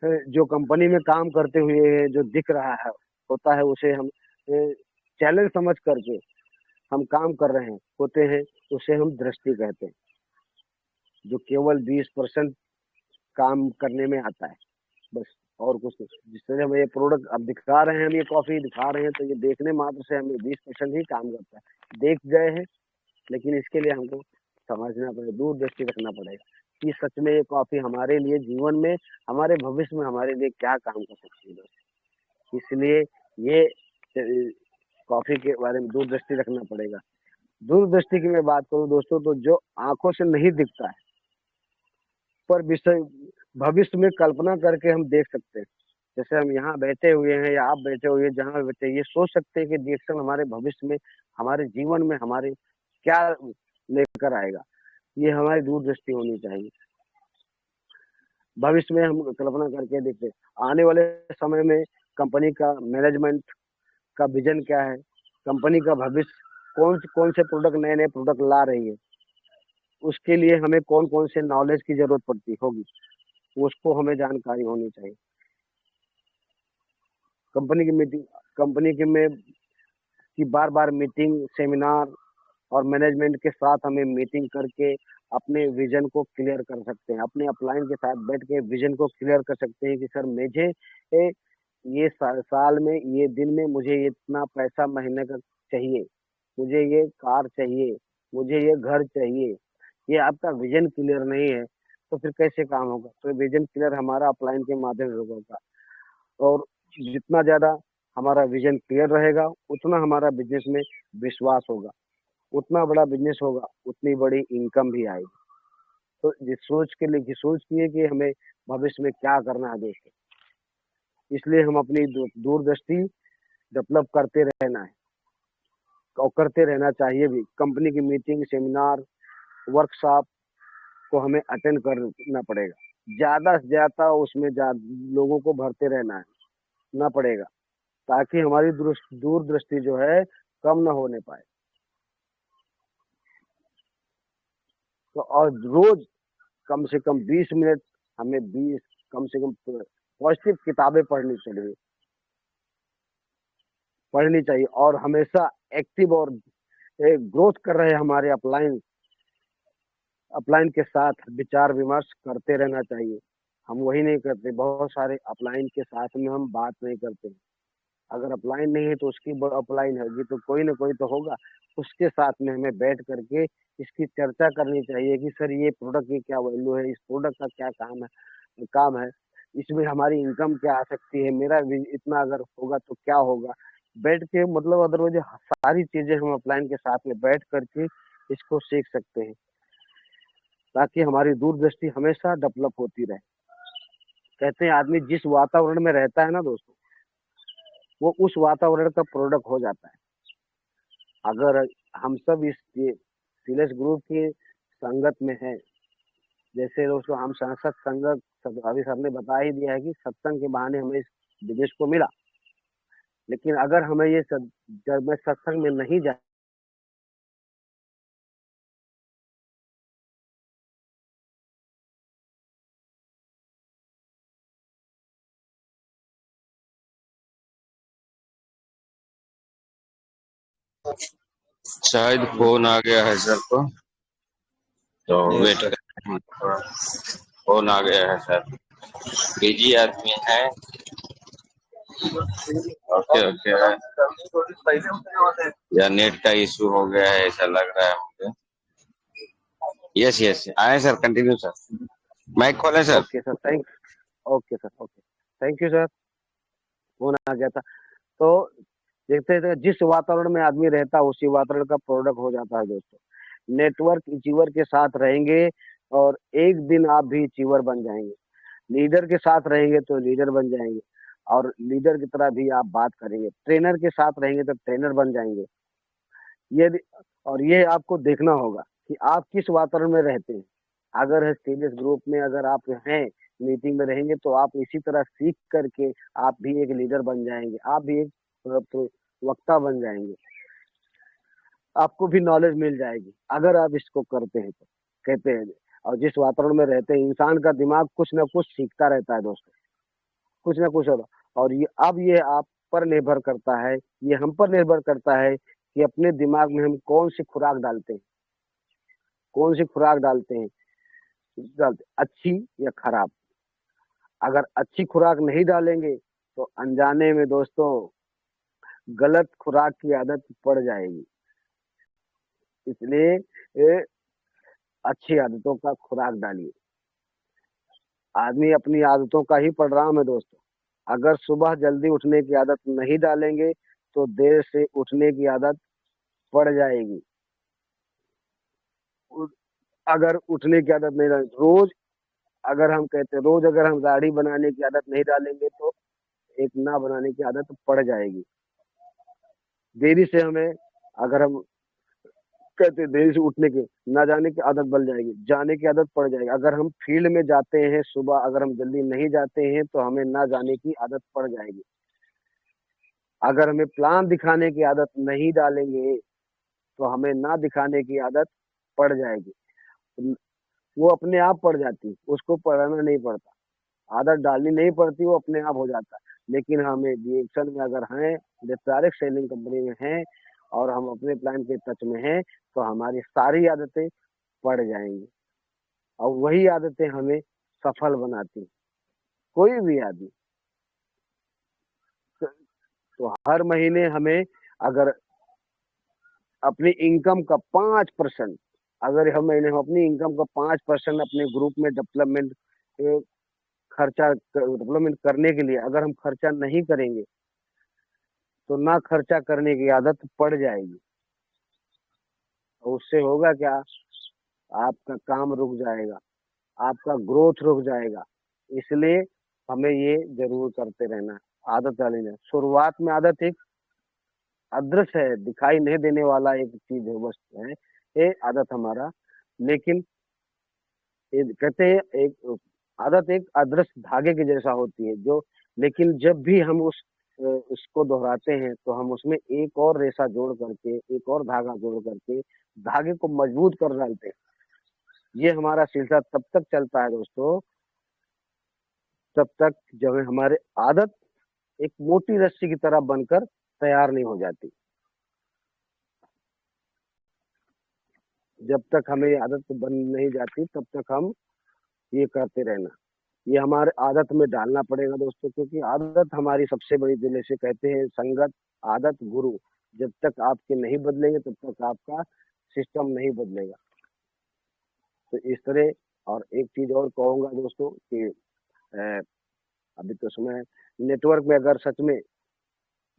जो कंपनी में काम करते हुए जो दिख रहा है होता है, उसे हम चैलेंज समझ करके हम काम कर रहे हैं होते हैं, उसे हम दृष्टि कहते हैं। जो केवल 20% काम करने में आता है, बस, और कुछ नहीं। जिस तरह हम ये प्रोडक्ट अब दिखा रहे हैं, हम ये कॉफी दिखा रहे हैं, तो ये देखने मात्र से हमें 20% ही काम करता है, देख गए हैं, लेकिन इसके लिए हमको समझना पड़ेगा, दूरदृष्टि रखना पड़ेगा कि सच में ये कॉफी हमारे लिए जीवन में, हमारे भविष्य में हमारे लिए क्या काम कर सकती है। इसलिए ये कॉफी के बारे में दूरदृष्टि रखना पड़ेगा। दूरदृष्टि की मैं बात करूं दोस्तों, तो जो आंखों से नहीं दिखता है पर विषय भविष्य में कल्पना करके हम देख सकते हैं। जैसे हम यहाँ बैठे हुए हैं या आप बैठे हुए हैं, जहाँ भी बैठे, ये सोच सकते हैं कि डिएक्शन हमारे भविष्य में, हमारे जीवन में हमारे क्या लेकर आएगा। ये हमारी दूरदृष्टि होनी चाहिए। भविष्य में हम कल्पना करके देखते हैं आने वाले समय में कंपनी का मैनेजमेंट का विजन क्या है, कंपनी का भविष्य कौन से प्रोडक्ट, नए नए प्रोडक्ट ला रही है, उसके लिए हमें कौन कौन से नॉलेज की जरूरत पड़ती होगी, उसको हमें जानकारी होनी चाहिए। कंपनी की मीटिंग, कंपनी के में की बार बार मीटिंग, सेमिनार और मैनेजमेंट के साथ हमें मीटिंग करके अपने विजन को क्लियर कर सकते हैं। अपने अपलाइन के साथ बैठ के विजन को क्लियर कर सकते हैं कि सर मुझे ये साल में, ये दिन में मुझे इतना पैसा महीने का चाहिए, मुझे ये कार चाहिए, मुझे ये घर चाहिए। ये आपका विजन क्लियर नहीं है तो फिर कैसे काम होगा? तो विजन क्लियर हमारा अपलाइन के माध्यम से होगा। और जितना ज्यादा हमारा विजन क्लियर रहेगा, उतना हमारा बिजनेस में विश्वास होगा, उतना बड़ा बिजनेस होगा, उतनी बड़ी इनकम भी आएगी। तो जिस सोच के लिए सोच की है कि हमें भविष्य में क्या करना है दोस्तों, इसलिए हम अपनी दूरदृष्टि डेवलप करते रहना है और करते रहना चाहिए भी। कंपनी की मीटिंग, सेमिनार, वर्कशॉप को हमें अटेंड करना पड़ेगा, ज्यादा से ज्यादा उसमें लोगों को भरते रहना है ना पड़ेगा, ताकि हमारी दूरदृष्टि जो है कम ना होने पाए। तो और रोज कम से कम 20 मिनट हमें 20 कम से कम पॉजिटिव किताबें पढ़नी चाहिए और हमेशा एक्टिव और ग्रोथ कर रहे हमारे अपलाइन के साथ विचार विमर्श करते रहना चाहिए। हम वही नहीं करते, बहुत सारे अपलाइन के साथ में हम बात नहीं करते। अगर अपलाइन नहीं है तो उसकी अपलाइन होगी, तो कोई ना कोई तो होगा, उसके साथ में हमें बैठ करके इसकी चर्चा करनी चाहिए कि सर ये प्रोडक्ट की क्या वैल्यू है, इस प्रोडक्ट का क्या काम है। इसमें हमारी इनकम क्या आ सकती है, मेरा भी इतना अगर होगा तो क्या होगा, बैठ के मतलब अदरवाइज सारी चीजें हम अपलाइन के साथ में बैठ करके इसको सीख सकते हैं, ताकि हमारी दूरदृष्टि हमेशा डेवलप होती रहे। कहते हैं आदमी जिस वातावरण में रहता है ना दोस्तों, वो उस वातावरण का प्रोडक्ट हो जाता है। अगर हम सब इस सीलेस ग्रुप की संगत में है, जैसे दोस्तों हम संसद संगत, अभी सर ने बता ही दिया है कि सत्संग के बहाने हमें इस बिजनेस को मिला, लेकिन अगर हमें ये जब मैं सत्संग में नहीं जा, शायद फोन आ गया है सर को, तो वेट कर रहे हैं थोड़ा। फोन आ गया है सर, बिजी आदमी है। ओके ओके, या नेट का इशू हो गया है ऐसा लग रहा है मुझे। यस यस, आए सर, कंटिन्यू सर, माइक खोले sir. Okay sir, okay sir, okay, thank you sir, phone आ गया था। तो देखते थे जिस वातावरण में आदमी रहता है उसी वातावरण का प्रोडक्ट हो जाता है दोस्तों। नेटवर्क अचीवर के साथ रहेंगे और एक दिन आप भी अचीवर बन जाएंगे। लीडर के साथ रहेंगे तो लीडर बन जाएंगे, और लीडर की तरह भी आप बात करेंगे। ट्रेनर के साथ रहेंगे तो ट्रेनर बन जाएंगे। ये और ये आपको देखना होगा कि आप किस वातावरण में रहते हैं। अगर सीरियस ग्रुप में अगर आप हैं, मीटिंग में रहेंगे, तो आप इसी तरह सीख करके आप भी एक लीडर बन जाएंगे, आप भी एक वक्ता बन जाएंगे, आपको भी नॉलेज मिल जाएगी अगर आप इसको करते हैं तो। कहते हैं, और जिस वातावरण में रहते हैं इंसान का दिमाग कुछ ना कुछ सीखता रहता है दोस्तों, कुछ ना कुछ होगा। और ये आप पर निर्भर करता है, ये हम पर निर्भर करता है कि अपने दिमाग में हम कौन सी खुराक डालते हैं, कौन सी खुराक डालते अच्छी या खराब। अगर अच्छी खुराक नहीं डालेंगे तो अनजाने में दोस्तों गलत खुराक की आदत पड़ जाएगी। इसलिए अच्छी आदतों का खुराक डालिए। आदमी अपनी आदतों का ही परिणाम है दोस्तों। अगर सुबह जल्दी उठने की आदत नहीं डालेंगे तो देर से उठने की आदत पड़ जाएगी। अगर उठने की आदत नहीं डालेंगे रोज, अगर हम कहते हैं रोज अगर हम दाढ़ी बनाने की आदत नहीं डालेंगे तो एक ना बनाने की आदत पड़ जाएगी। देरी से हमें, अगर हम कहते हैं देरी से उठने की, ना जाने की आदत बन जाएगी, जाने की आदत पड़ जाएगी। अगर हम फील्ड में जाते हैं सुबह, अगर हम जल्दी नहीं जाते हैं तो हमें ना जाने की आदत पड़ जाएगी। अगर हमें प्लान दिखाने की आदत नहीं डालेंगे तो हमें ना दिखाने की आदत पड़ जाएगी। वो अपने आप पड़ जाती, उसको पढ़ाना नहीं पड़ता, आदत डालनी नहीं पड़ती, वो अपने आप हो जाता है। लेकिन हमें डिएक्शन में अगर हैं, डायरेक्ट सेलिंग कंपनी में हैं और हम अपने प्लान के टच में हैं, तो हमारी सारी आदतें पड़ जाएंगी और वही आदतें हमें सफल बनाती। कोई भी आदमी तो हर महीने हमें अगर अपनी इनकम का 5%, अगर हम महीने हम अपनी इनकम का 5% अपने ग्रुप में डेवलपमेंट खर्चा डेवलपमेंट करने के लिए अगर हम खर्चा नहीं करेंगे तो ना खर्चा करने की आदत पड़ जाएगी। और उससे होगा क्या, आपका काम रुक जाएगा, आपका ग्रोथ रुक जाएगा। इसलिए हमें ये जरूर करते रहना है, आदत डालनी है। शुरुआत में आदत एक अदृश्य है, दिखाई नहीं देने वाला एक चीज है, वस्तु है ये आदत हमारा। लेकिन ये कहते हैं एक आदत एक अदृश्य धागे के जैसा होती है जो, लेकिन जब भी हम उसको दोहराते हैं तो हम उसमें एक और रेशा जोड़ करके, एक और धागा जोड़ करके धागे को मजबूत कर डालते हैं। ये हमारा सिलसिला तब तक चलता है दोस्तों, तब तक जब हमारे आदत एक मोटी रस्सी की तरह बनकर तैयार नहीं हो जाती। जब तक हमें आदत बन नहीं जाती तब तक हम ये करते रहना, ये हमारे आदत में डालना पड़ेगा दोस्तों। क्योंकि आदत हमारी सबसे बड़ी, दिल से कहते हैं संगत आदत गुरु। जब तक आपके नहीं बदलेंगे तब तक आपका सिस्टम नहीं बदलेगा। तो इस तरह। और एक चीज और कहूंगा दोस्तों कि अभी तो समय नेटवर्क में अगर सच में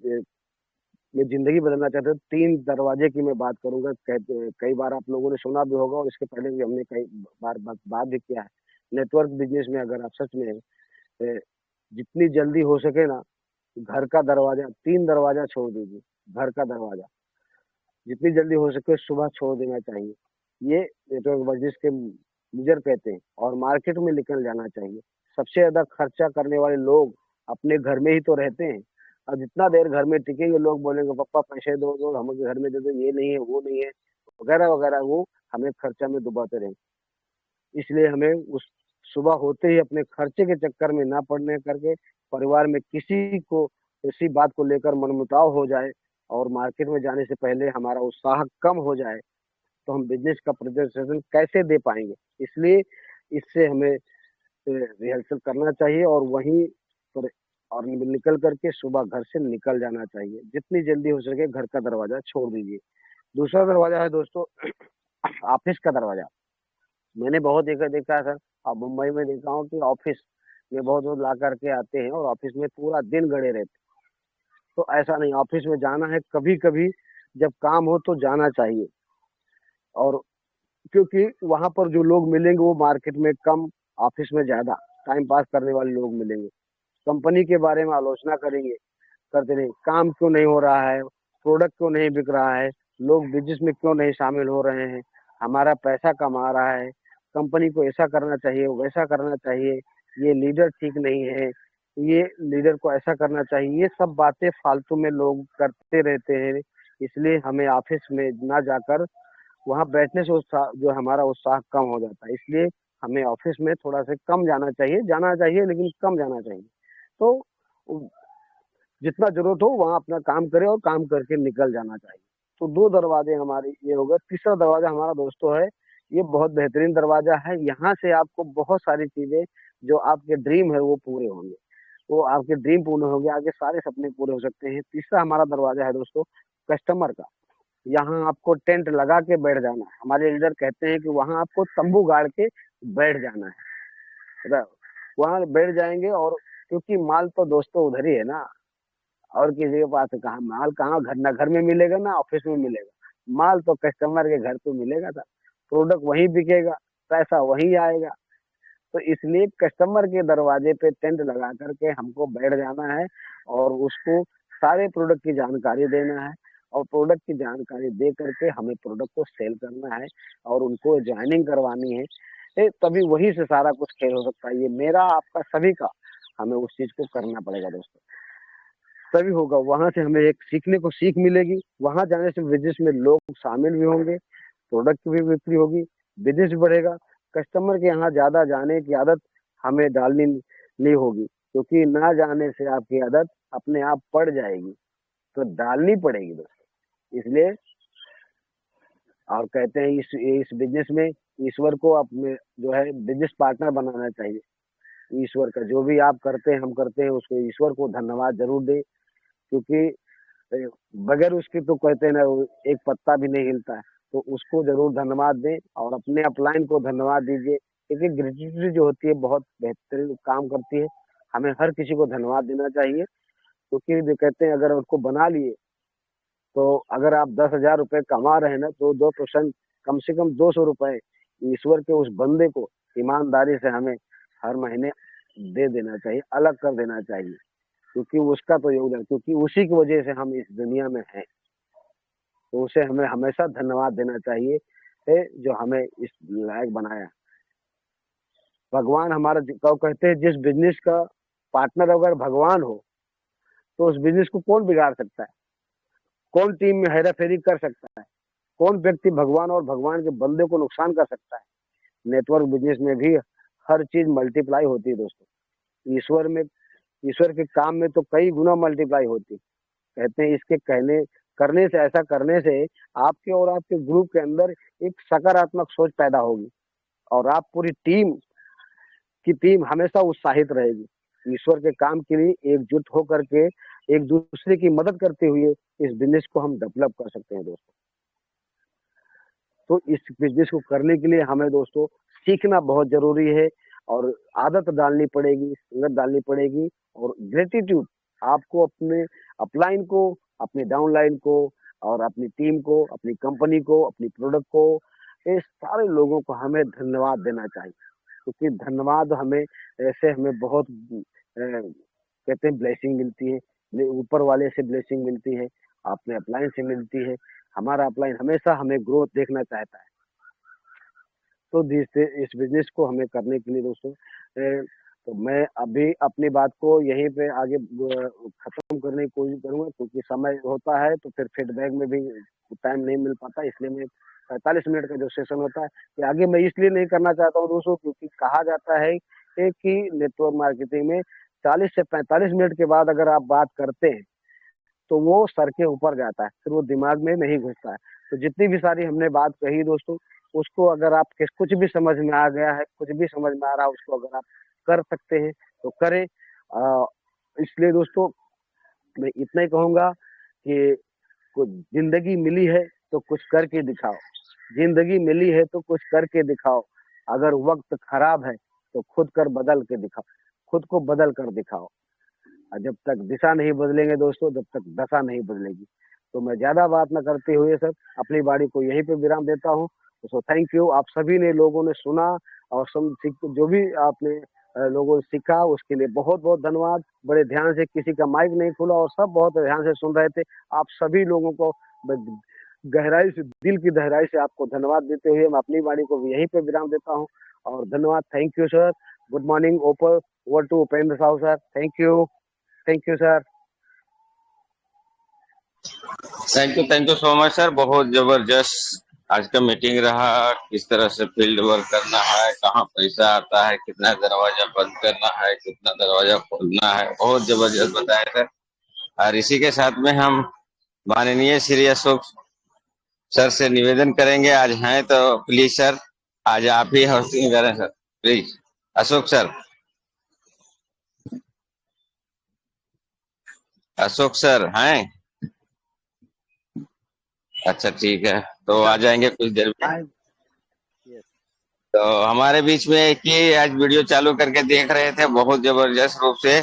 ये जिंदगी बदलना चाहते हो, 3 दरवाजे की मैं बात करूंगा। कई बार आप लोगों ने सुना भी होगा और इसके पहले भी हमने कई बार बात भी किया है। नेटवर्क बिजनेस में अगर आप सच में जितनी जल्दी हो सके ना, घर का दरवाजा, 3 दरवाजा छोड़ दीजिए। घर का दरवाजा जितनी जल्दी हो सके सुबह छोड़ देना चाहिए। ये नेटवर्क बिजनेस के लीडर कहते हैं, और मार्केट में निकल जाना चाहिए। सबसे ज्यादा खर्चा करने वाले लोग अपने घर में ही तो रहते हैं, और जितना देर घर में टिकेंगे लोग बोलेंगे पापा पैसे दो दो, हमें घर में दे दो, ये नहीं है वो नहीं है वगैरह वगैरह, वो हमें खर्चा में डुबाते रहेंगे। इसलिए हमें उस सुबह होते ही अपने खर्चे के चक्कर में ना पड़ने करके, परिवार में किसी को इसी बात को लेकर मनमुटाव हो जाए और मार्केट में जाने से पहले हमारा उत्साह कम हो जाए, तो हम बिजनेस का प्रदर्शन कैसे दे पाएंगे। इसलिए इससे हमें रिहर्सल करना चाहिए और वहीं पर और निकल करके सुबह घर से निकल जाना चाहिए। जितनी जल्दी हो सके घर का दरवाजा छोड़ दीजिए। दूसरा दरवाजा है दोस्तों ऑफिस का दरवाजा। मैंने बहुत देखा देखा है सर, और मुंबई में देखा हूँ कि ऑफिस में बहुत लोग ला करके आते हैं और ऑफिस में पूरा दिन गड़े रहते हैं। तो ऐसा नहीं, ऑफिस में जाना है कभी कभी, जब काम हो तो जाना चाहिए। और क्योंकि वहां पर जो लोग मिलेंगे वो मार्केट में कम, ऑफिस में ज्यादा टाइम पास करने वाले लोग मिलेंगे। कंपनी के बारे में आलोचना करेंगे, करते नहीं, काम क्यों नहीं हो रहा है, प्रोडक्ट क्यों नहीं बिक रहा है, लोग बिजनेस में क्यों नहीं शामिल हो रहे हैं, हमारा पैसा कमा रहा है, कंपनी को ऐसा करना चाहिए वैसा करना चाहिए, ये लीडर ठीक नहीं है, ये लीडर को ऐसा करना चाहिए, ये सब बातें फालतू में लोग करते रहते हैं। इसलिए हमें ऑफिस में ना जाकर वहां बैठने से उत्साह, जो हमारा उत्साह कम हो जाता है। इसलिए हमें ऑफिस में थोड़ा सा कम जाना चाहिए लेकिन कम जाना चाहिए। तो जितना जरूरत हो वहां अपना काम करे और काम करके निकल जाना चाहिए। तो 2 दरवाजे हमारे ये हो गए। तीसरा दरवाजा हमारा दोस्तों है, ये बहुत बेहतरीन दरवाजा है। यहाँ से आपको बहुत सारी चीजें, जो आपके ड्रीम है वो पूरे होंगे, वो आपके ड्रीम पूर्ण होंगे, आगे सारे सपने पूरे हो सकते हैं। तीसरा हमारा दरवाजा है दोस्तों कस्टमर का। यहाँ आपको टेंट लगा के बैठ जाना है। हमारे लीडर कहते हैं कि वहाँ आपको तंबू गाड़ के बैठ जाना है, वहाँ बैठ जाएंगे। और क्योंकि माल तो दोस्तों उधर ही है ना, और किसी के पास कहाँ माल, कहाँ घर, ना घर में मिलेगा ना ऑफिस में मिलेगा, माल तो कस्टमर के घर पे मिलेगा था। प्रोडक्ट वहीं बिकेगा, पैसा वहीं आएगा। तो इसलिए कस्टमर के दरवाजे पे टेंट लगा करके हमको बैठ जाना है और उसको सारे प्रोडक्ट की जानकारी देना है, और प्रोडक्ट की जानकारी दे करके हमें प्रोडक्ट को सेल करना है और उनको ज्वाइनिंग करवानी है। तभी वहीं से सारा कुछ खेल हो सकता है। ये मेरा आपका सभी का, हमें उस चीज को करना पड़ेगा दोस्तों, तभी होगा। वहां से हमें एक सीखने को सीख मिलेगी, वहां जाने से बिजनेस में लोग शामिल भी होंगे, प्रोडक्ट की भी बिक्री होगी, बिजनेस भी बढ़ेगा। कस्टमर के यहाँ ज्यादा जाने की आदत हमें डालनी नहीं होगी, क्योंकि ना जाने से आपकी आदत अपने आप पड़ जाएगी, तो डालनी पड़ेगी दोस्तों। इसलिए और कहते हैं इस बिजनेस में ईश्वर को अपने जो है बिजनेस पार्टनर बनाना चाहिए। ईश्वर का जो भी आप करते हैं, हम करते हैं, उसको ईश्वर को धन्यवाद जरूर दें, क्योंकि बगैर उसके तो कहते हैं ना एक पत्ता भी नहीं हिलता है। तो उसको जरूर धन्यवाद दें और अपने अपलाइन को धन्यवाद दीजिए, क्योंकि ग्रेटिट्यूड जो होती है बहुत बेहतरीन काम करती है। हमें हर किसी को धन्यवाद देना चाहिए, क्योंकि जो कहते हैं अगर उसको बना लिए, तो अगर आप 10,000 रुपए कमा रहे हैं ना, तो 2% कम से कम 200 रुपए ईश्वर के उस बंदे को ईमानदारी से हमें हर महीने दे देना चाहिए, अलग कर देना चाहिए, क्योंकि उसका तो योगदान, क्योंकि उसी की वजह से हम इस दुनिया में हैं। तो उसे हमें हमेशा धन्यवाद देना चाहिए, जो हमें इस लायक बनाया। भगवान हमारा कहते हैं जिस बिजनेस का पार्टनर अगर भगवान हो, तो उस बिजनेस को कौन बिगाड़ सकता है, कौन टीम में हेरा फेरी कर सकता है, कौन व्यक्ति भगवान और भगवान के बंदे को नुकसान कर सकता है। नेटवर्क बिजनेस में भी हर चीज मल्टीप्लाई होती है दोस्तों। ईश्वर के काम में तो कई गुना मल्टीप्लाई होती है। कहते हैं इसके कहने करने से, ऐसा करने से आपके और आपके ग्रुप के अंदर एक सकारात्मक सोच पैदा होगी, और आप पूरी टीम हमेशा उत्साहित रहेगी। ईश्वर के काम के लिए एकजुट होकर के एक दूसरे की मदद करते हुए इस बिजनेस को हम डेवलप कर सकते हैं दोस्तों। तो इस बिजनेस को करने के लिए हमें दोस्तों सीखना बहुत जरूरी है, और आदत डालनी पड़ेगी, संगत डालनी पड़ेगी, और ग्रेटिट्यूड आपको अपने अपलाइन को, अपने डाउनलाइन को, और अपनी टीम को, अपनी कंपनी को, अपनी प्रोडक्ट को, ये सारे लोगों को हमें धन्यवाद देना चाहिए, क्योंकि धन्यवाद हमें ऐसे हमें बहुत कहते हैं ब्लेसिंग मिलती है, ऊपर वाले से ब्लेसिंग मिलती है, अपने अपलाइन से मिलती है। हमारा अपलाइन हमेशा हमें ग्रोथ देखना चाहता है। तो इस बिजनेस को हमें करने के लिए दोस्तों, तो मैं अभी अपनी बात को यहीं पे आगे खत्म करने की कोशिश करूंगा, क्योंकि समय होता है तो फिर फीडबैक में भी टाइम नहीं मिल पाता, इसलिए मैं 45 मिनट का जो सेशन होता है ये आगे मैं इसलिए नहीं करना चाहता हूँ दोस्तों, क्योंकि कहा जाता है कि नेटवर्क मार्केटिंग में 40 से 45 मिनट के बाद अगर आप बात करते हैं तो वो सर के ऊपर जाता है, फिर वो दिमाग में नहीं घुसता है। तो जितनी भी सारी हमने बात कही दोस्तों, उसको अगर आप कुछ भी समझ में आ गया है, कुछ भी समझ में आ रहा है, उसको अगर आप कर सकते हैं तो करें। इसलिए दोस्तों मैं इतना ही कहूंगा कि कुछ जिंदगी मिली है तो कुछ करके दिखाओ, जिंदगी मिली है तो कुछ करके दिखाओ। अगर वक्त खराब है तो खुद कर बदल के दिखाओ, खुद को बदल कर दिखाओ। और जब तक दिशा नहीं बदलेंगे दोस्तों, जब तक दशा नहीं बदलेगी। तो मैं ज्यादा बात न करते हुए सर अपनी बाड़ी को यहीं पे विराम देता हूँ। तो थैंक यू, आप सभी ने लोगों ने सुना और जो भी आपने लोगों ने सीखा उसके लिए बहुत बहुत धन्यवाद। बड़े ध्यान से, किसी का माइक नहीं खुला और सब बहुत ध्यान से सुन रहे थे। आप सभी लोगों को गहराई से, दिल की गहराई से आपको धन्यवाद देते हुए मैं अपनी वाणी को भी यहीं पे विराम देता हूँ। और धन्यवाद, thank you sir. Good morning, over to Upendra Sahu sir. Thank you, thank you sir. Thank you so much sir, बहुत जबरदस्त आज का मीटिंग रहा। किस तरह से फील्ड वर्क करना है, कहाँ पैसा आता है, कितना दरवाजा बंद करना है, कितना दरवाजा खोलना है, बहुत जबरदस्त बताया सर। और इसी के साथ में हम माननीय श्री अशोक सर से निवेदन करेंगे, आज हैं तो प्लीज सर आज आप ही होस्टिंग करें sir, please Ashok sir. Ashok sir हैं? अच्छा ठीक है, तो आ जाएंगे कुछ देर में। तो हमारे बीच में एक ही आज वीडियो चालू करके देख रहे थे, बहुत जबरदस्त रूप से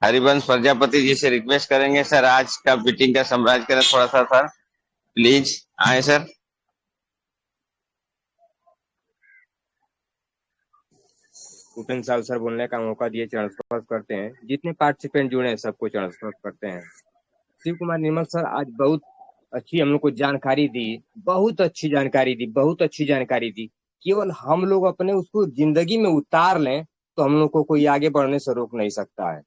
हरिवंश प्रजापति जी से रिक्वेस्ट करेंगे सर आज का मीटिंग का समराज करें थोड़ा सा सर, प्लीज आए सर। उपेंद्र साहब सर बोलने का मौका दिए, चरण स्पर्श करते हैं। जितने पार्टिसिपेंट जुड़े हैं सबको चरण स्पर्श करते हैं। शिव कुमार निर्मल सर आज बहुत अच्छी हम लोग को जानकारी दी, बहुत अच्छी जानकारी दी, बहुत अच्छी जानकारी दी। केवल हम लोग अपने उसको जिंदगी में उतार लें तो हम लोग को कोई आगे बढ़ने से रोक नहीं सकता है।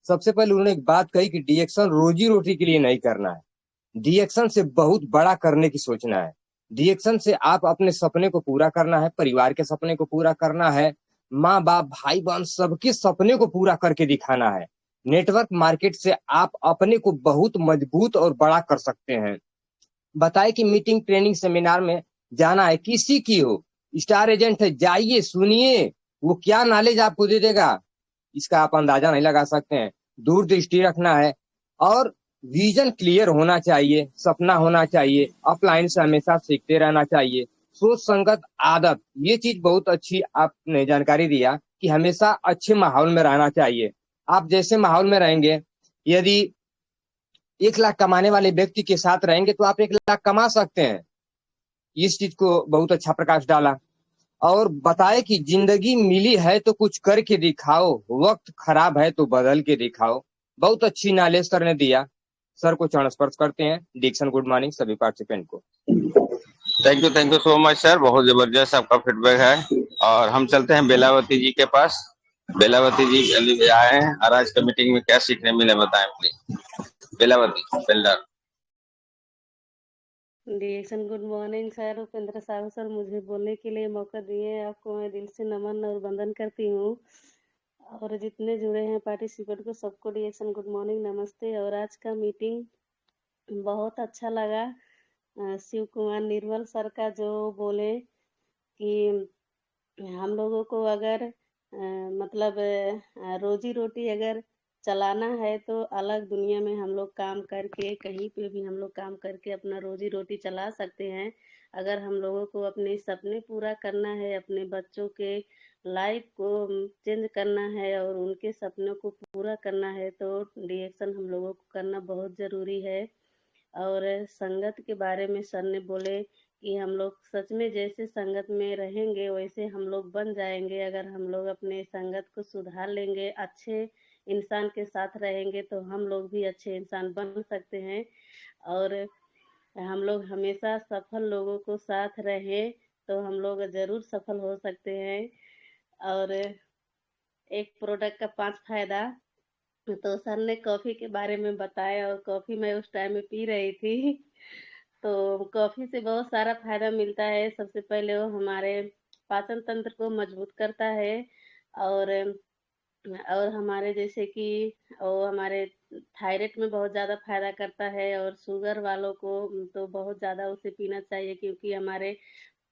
सबसे पहले उन्होंने एक बात कही कि डीएक्शन रोजी रोटी के लिए नहीं करना है, डीएक्शन से बहुत बड़ा करने की सोचना है। डीएक्शन से आप अपने सपने को पूरा करना है, परिवार के सपने को पूरा करना है, माँ बाप भाई बहन सबके सपने को पूरा करके दिखाना है। नेटवर्क मार्केट से आप अपने को बहुत मजबूत और बड़ा कर सकते हैं। बताए कि मीटिंग ट्रेनिंग सेमिनार में जाना है, किसी की हो, स्टार एजेंट है, जाइए सुनिए, वो क्या नॉलेज आपको दे देगा इसका आप अंदाजा नहीं लगा सकते हैं। दूरदृष्टि रखना है और विजन क्लियर होना चाहिए, सपना होना चाहिए, अपलाइन से हमेशा सीखते रहना चाहिए, सोच संगत आदत, ये चीज बहुत अच्छी आपने जानकारी दिया कि हमेशा अच्छे माहौल में रहना चाहिए। आप जैसे माहौल में रहेंगे, यदि 1 लाख कमाने वाले व्यक्ति के साथ रहेंगे तो आप 1 लाख कमा सकते हैं। इस चीज को बहुत अच्छा प्रकाश डाला और बताए कि जिंदगी मिली है तो कुछ करके दिखाओ, वक्त खराब है तो बदल के दिखाओ। बहुत अच्छी नॉलेज सर ने दिया। सर को चरण स्पर्श करते हैं। डिक्शन गुड मॉर्निंग सभी पार्टिसिपेंट को। Thank you so much sir, बहुत जबरदस्त आपका फीडबैक है। और हम चलते हैं बेलावती जी के पास। बेलावती जी जल्दी आए हैं और आज का मीटिंग में क्या सीखने मिले बताएं प्लीज। बेलावती बिल्डर। डिएक्शन good morning sir, Upendra Sahu sir, मुझे बोलने के लिए मौका दिए, आपको मैं दिल से नमन और वंदन करती हूँ। और जितने जुड़े हैं पार्टिसिपेंट को सबको डिएक्शन गुड मॉर्निंग, नमस्ते। और आज का मीटिंग बहुत अच्छा लगा। शिव कुमार निर्मल सर का जो बोले कि हम लोगों को अगर मतलब रोजी रोटी अगर चलाना है तो अलग दुनिया में हम लोग काम करके, कहीं पे भी हम लोग काम करके अपना रोजी रोटी चला सकते हैं। अगर हम लोगों को अपने सपने पूरा करना है, अपने बच्चों के लाइफ को चेंज करना है और उनके सपनों को पूरा करना है तो रिएक्शन हम लोगों को करना बहुत ज़रूरी है। और संगत के बारे में सर ने बोले कि हम लोग सच में जैसे संगत में रहेंगे वैसे हम लोग बन जाएंगे। अगर हम लोग अपने संगत को सुधार लेंगे, अच्छे इंसान के साथ रहेंगे तो हम लोग भी अच्छे इंसान बन सकते हैं। और हम लोग हमेशा सफल लोगों को साथ रहें तो हम लोग ज़रूर सफल हो सकते हैं। और एक प्रोडक्ट का 5 फायदा, तो सर ने कॉफ़ी के बारे में बताया और कॉफ़ी मैं उस टाइम में पी रही थी। तो कॉफ़ी से बहुत सारा फायदा मिलता है। सबसे पहले वो हमारे पाचन तंत्र को मजबूत करता है। और हमारे जैसे कि वो हमारे थायराइड में बहुत ज़्यादा फायदा करता है। और शुगर वालों को तो बहुत ज़्यादा उसे पीना चाहिए, क्योंकि हमारे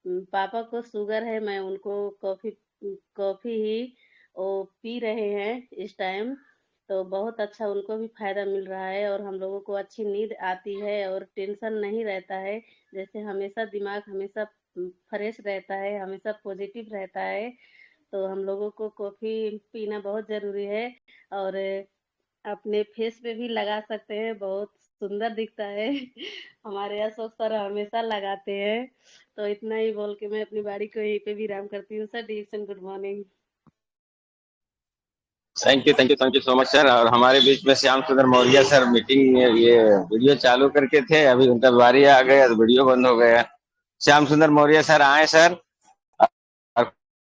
पापा को शुगर है। मैं उनको कॉफ़ी ही वो पी रहे हैं इस टाइम। तो बहुत अच्छा उनको भी फ़ायदा मिल रहा है और हम लोगों को अच्छी नींद आती है और टेंशन नहीं रहता है। जैसे हमेशा दिमाग हमेशा फ्रेश रहता है, हमेशा पॉजिटिव रहता है। तो हम लोगों को कॉफ़ी पीना बहुत ज़रूरी है। और अपने फेस पे भी लगा सकते हैं, बहुत सुंदर दिखता है। हमारे अशोक सर हमेशा लगाते हैं। तो इतना ही बोल के मैं अपनी बारी को यहीं पे विराम करती हूँ। सर डिएक्शन good morning. Thank you so much sir. और हमारे बीच में श्याम सुंदर मौर्य सर मीटिंग ये वीडियो चालू करके थे, अभी उनका बारी आ गया तो वीडियो बंद हो गया। श्याम सुंदर मौर्य सर आए सर और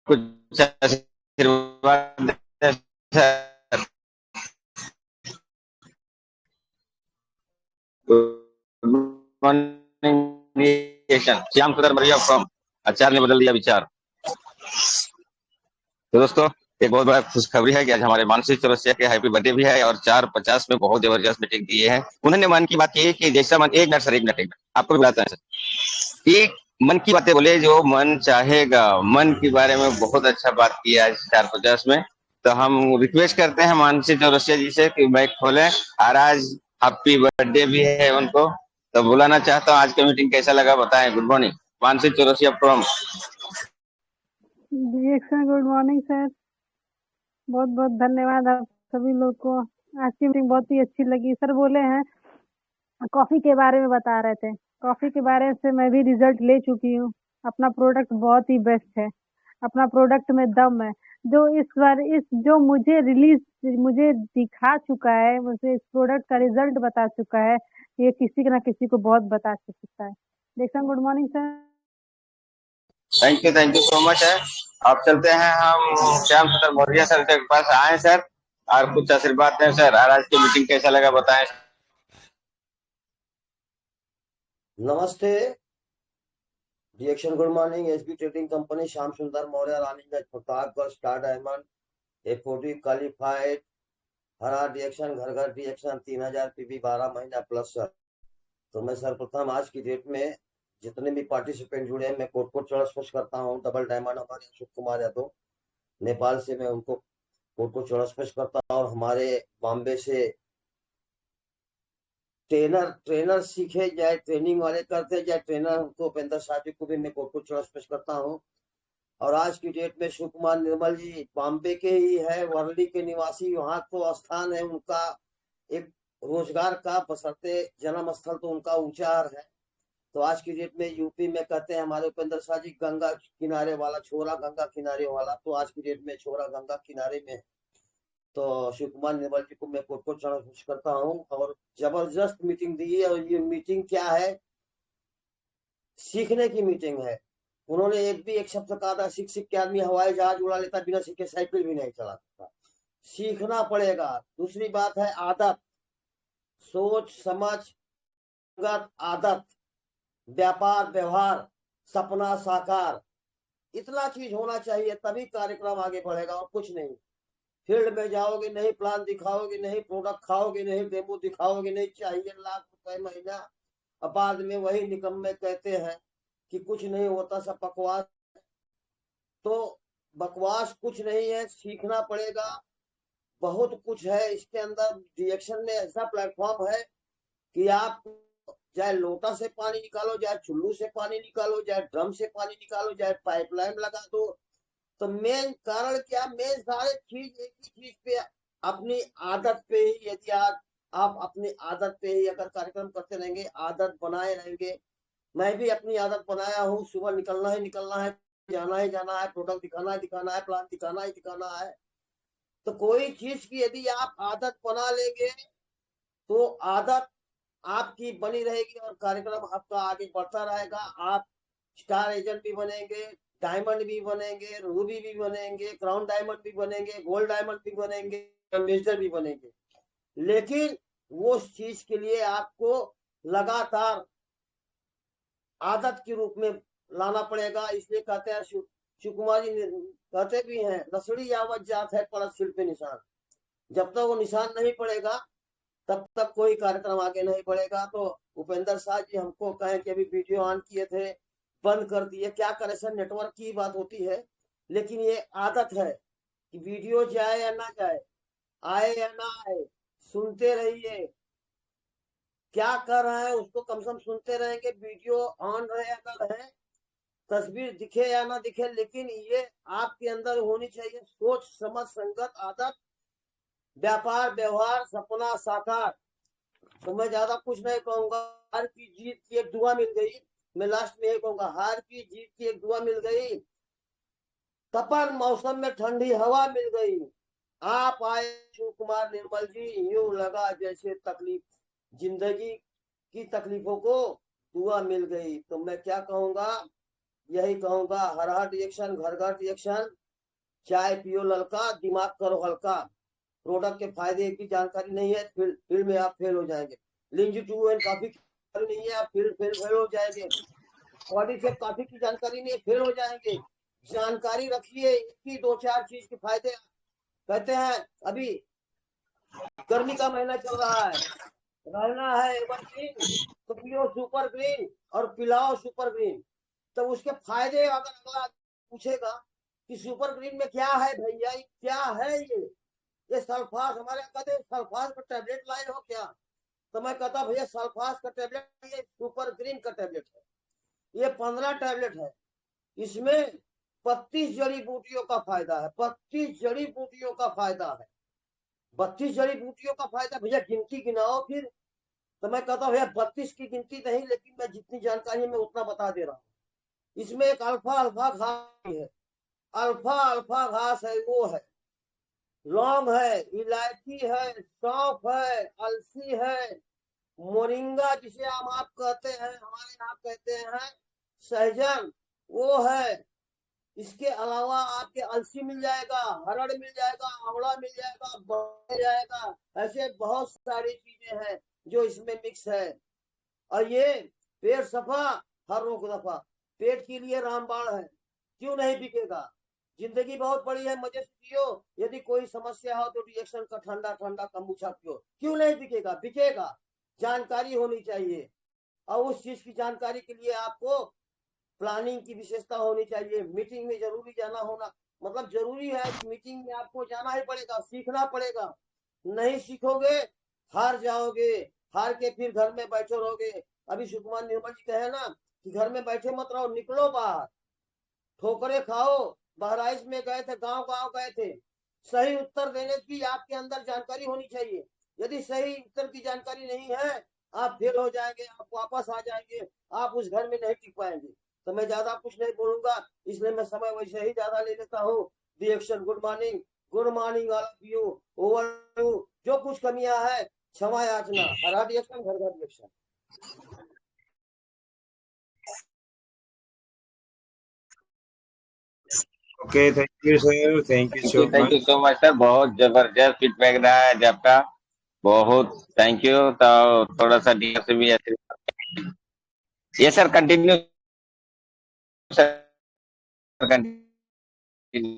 कुछ आशीर्वाद दें sir. Good morning Shyam Sundar Maurya from आचार्य ने बदल दिया विचार। तो दोस्तों एक बहुत बड़ा खुशखबरी है कि आज हमारे मानसी चौरसिया के हैप्पी बर्थडे भी है और 4:50 में बहुत जबरदस्त मीटिंग की है। उन्होंने मन की बात की कि जैसा मन, एक मिनट सर, एक मिनट आपको भी बताता है सर। एक मन की बातें बोले जो मन चाहेगा, मन के बारे में बहुत अच्छा बात किया आज 4:50 में। तो हम रिक्वेस्ट करते हैं मानसी चौरसिया जी से कि माइक खोलें और आज हैप्पी बर्थडे भी है उनको। तो बुलाना चाहता हूँ, आज का मीटिंग कैसा लगा बताएं। Good morning Mansi Chaurasia from. डिएक्शन गुड मॉर्निंग सर। बहुत बहुत धन्यवाद आप सभी लोग को। आज की मीटिंग बहुत ही अच्छी लगी। सर बोले हैं कॉफ़ी के बारे में बता रहे थे। कॉफ़ी के बारे से मैं भी रिजल्ट ले चुकी हूँ। अपना प्रोडक्ट बहुत ही बेस्ट है। अपना प्रोडक्ट में दम है। जो इस बार जो मुझे दिखा चुका है, मुझे इस प्रोडक्ट का रिजल्ट बता चुका है, ये किसी ना किसी को बहुत बता सकता है। डिएक्शन good morning sir. Thank you so much है। अब चलते हैं हम श्याम सुंदर मौर्य सर के पास आए सर और कुछ आशीर्वाद दें सर। और आज की मीटिंग कैसा लगा बताएं। नमस्ते, reaction good morning. SB trading company, Shyam Sundar Maurya, Raniganj, Pratapgarh, star diamond, F40 qualified, हरा रिएक्शन, घर घर रिएक्शन, 3000 पीवी, 12 महीना प्लस सर। तो मैं सर्वप्रथम आज की डेट में जितने भी पार्टिसिपेंट जुड़े हैं मैं कोट कोट चौड़ा स्पष्ट करता हूँ। डबल डायमंड हमारे अशोक कुमार यादव नेपाल से, मैं उनको कोट कोट चौड़ा स्पष्ट करता हूँ। और हमारे बॉम्बे से ट्रेनर सीखे, जाए ट्रेनिंग वाले करते, जाए ट्रेनर हमको उपेंद्र शाह जी को भी मैं कोट कोट चौड़ा स्पष्ट करता हूँ। और आज की डेट में शिव कुमार निर्मल जी बॉम्बे के ही है, वर्ली के निवासी, वहां तो स्थान है उनका एक रोजगार का, बशर्ते जन्म स्थल तो उनका ऊंचाहार है। तो आज की डेट में यूपी में कहते हैं हमारे उपेंद्र शाह जी, गंगा किनारे वाला, छोरा गंगा किनारे वाला। तो आज की डेट में छोरा गंगा किनारे में, तो शिव कुमार निर्मल जी को मैं कोट कोट करता हूँ। और जबरदस्त मीटिंग दी है। और ये मीटिंग क्या है, सीखने की मीटिंग है। उन्होंने एक शब्द कहा था, सीख सीख के आदमी हवाई जहाज उड़ा लेता, बिना सीखे साइकिल भी नहीं चला सकता। सीखना पड़ेगा। दूसरी बात है आदत, सोच समझ, आदत, व्यापार व्यवहार, सपना साकार, इतना चीज होना चाहिए, तभी कार्यक्रम आगे बढ़ेगा और कुछ नहीं। फील्ड में जाओगे नहीं, प्लान दिखाओगे नहीं, प्रोडक्ट खाओगे नहीं, डेमो दिखाओगे नहीं, चाहिए लाख रुपए महीना, अब बाद में वही निकम्मे कहते हैं कि कुछ नहीं होता, सब बकवास। तो बकवास कुछ नहीं है, सीखना पड़ेगा। बहुत कुछ है इसके अंदर। रिएक्शन में ऐसा प्लेटफॉर्म है कि आप चाहे लोटा से पानी निकालो, चाहे चुल्लू से पानी निकालो, चाहे ड्रम से पानी निकालो, चाहे पाइपलाइन लगा दो, तो मेन कारण क्या, मेन सारे चीज एक ही चीज पे, अपनी आदत पे ही, यदि आप अपनी आदत पे ही अगर कार्यक्रम करते रहेंगे, आदत बनाए रहेंगे। मैं भी अपनी आदत बनाया हूँ, सुबह निकलना ही निकलना है, जाना ही जाना है, प्रोडक्ट दिखाना ही दिखाना है, प्लान दिखाना ही दिखाना है। तो कोई चीज की यदि आप आदत बना लेंगे तो आदत आपकी बनी रहेगी और कार्यक्रम आपका आगे बढ़ता रहेगा। आप स्टार एजेंट भी बनेंगे, डायमंड भी बनेंगे, रूबी भी बनेंगे, क्राउन डायमंड भी बनेंगे, गोल्ड डायमंड भी बनेंगे, एम्बेसडर भी बनेंगे। लेकिन वो चीज के लिए आपको लगातार आदत के रूप में लाना पड़ेगा। इसलिए कहते हैं, शिव कुमार जी कहते भी हैं, नसड़ी यावत जात है पड़त शिल्प निशान। जब तक वो निशान नहीं पड़ेगा तब तक कोई कार्यक्रम आगे नहीं बढ़ेगा। तो उपेंद्र शाह जी हमको कहे कि अभी वीडियो ऑन किए थे, बंद कर दिए, क्या करे सर, नेटवर्क की बात होती है। लेकिन ये आदत है कि वीडियो जाए या ना जाए, आए या ना आए, सुनते रहिए, क्या कर रहे हैं उसको कम से कम सुनते रहेंगे। वीडियो ऑन रहे अगर है, तस्वीर दिखे या ना दिखे, लेकिन ये आपके अंदर होनी चाहिए सोच समझ संगत आदत, व्यापार व्यवहार सपना साकार। तो मैं ज्यादा कुछ नहीं कहूंगा। हार की जीत की एक दुआ मिल गई, मैं लास्ट में यही कहूंगा, हार की जीत की एक दुआ मिल गई, तपन मौसम में ठंडी हवा मिल गई, आप आए शिव कुमार निर्मल जी, यूं लगा जैसे तकलीफ जिंदगी की तकलीफों को दुआ मिल गई। तो मैं क्या कहूंगा, यही कहूंगा, हर हर रिएक्शन घर घर रिएक्शन, चाय पियो ललका, दिमाग करो हल्का। प्रोडक्ट के फायदे की जानकारी नहीं है, फिर में आप फेल हो जाएंगे। लिंज टू एंड काफी की जानकारी नहीं है, आप फिर फेल हो जाएंगे। बॉडी से काफी की जानकारी नहीं है, फेल हो जाएंगे। जानकारी रखिए, इसकी 2-4 चीज के फायदे। कहते हैं अभी गर्मी का महीना चल रहा है, रहना है एवरग्रीन तो पियो सुपर ग्रीन और पिलाओ सुपर ग्रीन। तो उसके फायदे अगर अगला पूछेगा कि सुपर ग्रीन में क्या है भैया, क्या है ये सल्फास, हमारे कहते हैं सल्फास का टैबलेट लाए हो क्या? तो मैं कहता भैया सल्फास का टैबलेट, ये सुपर ग्रीन का टैबलेट है, ये 15 टैबलेट है। इसमें 32 जड़ी बूटियों का फायदा है, 32 जड़ी बूटियों का फायदा है, 32 जड़ी बूटियों का फायदा। भैया गिनती गिनाओ फिर। तो मैं कहता हूँ भैया 32 की गिनती नहीं, लेकिन मैं जितनी जानकारी है मैं उतना बता दे रहा हूँ। इसमें एक अल्फा अल्फा घास है, अल्फा अल्फा घास है, वो है, लौंग है, इलायची है, सौंफ है, अलसी है, मोरिंगा जिसे आप कहते हैं, हमारे यहाँ कहते हैं सहजन, वो है। इसके अलावा आपके अलसी मिल जाएगा, हरड़ मिल जाएगा, आंवला मिल जाएगा, मिल जाएगा, ऐसे बहुत सारी चीजें हैं जो इसमें मिक्स है। और ये पेट सफा, हर रोग दफा, पेट के लिए रामबाण है। क्यों नहीं बिकेगा? जिंदगी बहुत बड़ी है, मजे से जियो। यदि कोई समस्या हो तो रिएक्शन का ठंडा ठंडा कम्बुचा पियो। क्यों नहीं बिकेगा? बिकेगा। जानकारी होनी चाहिए, और उस चीज की जानकारी के लिए आपको प्लानिंग की विशेषता होनी चाहिए। मीटिंग में जरूरी जाना होना, मतलब जरूरी है कि मीटिंग में आपको जाना ही पड़ेगा, सीखना पड़ेगा। नहीं सीखोगे हार जाओगे, हार के फिर घर में बैठे रहोगे। अभी शिव कुमार निर्मल जी कहे ना कि घर में बैठे मत रहो, निकलो बाहर, ठोकरे खाओ। बहराइच में गए थे, गांव गांव गए थे, सही उत्तर देने की आपके अंदर जानकारी होनी चाहिए। यदि सही उत्तर की जानकारी नहीं है, आप फेल हो जाएंगे, आप वापस आ जाएंगे, आप उस घर में नहीं टिक पाएंगे। तो मैं ज्यादा कुछ नहीं बोलूंगा, इसलिए मैं समय वैसे ही ज्यादा ले लेता हूँ। Reaction good morning all of you, over you. जो कुछ कमियां है क्षमा याचना, हरा रिएक्शन घर घर reaction. Okay, thank you, sir. Thank you so thank much. You so much sir, बहुत जबरदस्त फीडबैक रहा है आज आपका, बहुत थैंक यू। तो थोड़ा सा डी से भी ऐसे, ये sir continue sir, continue.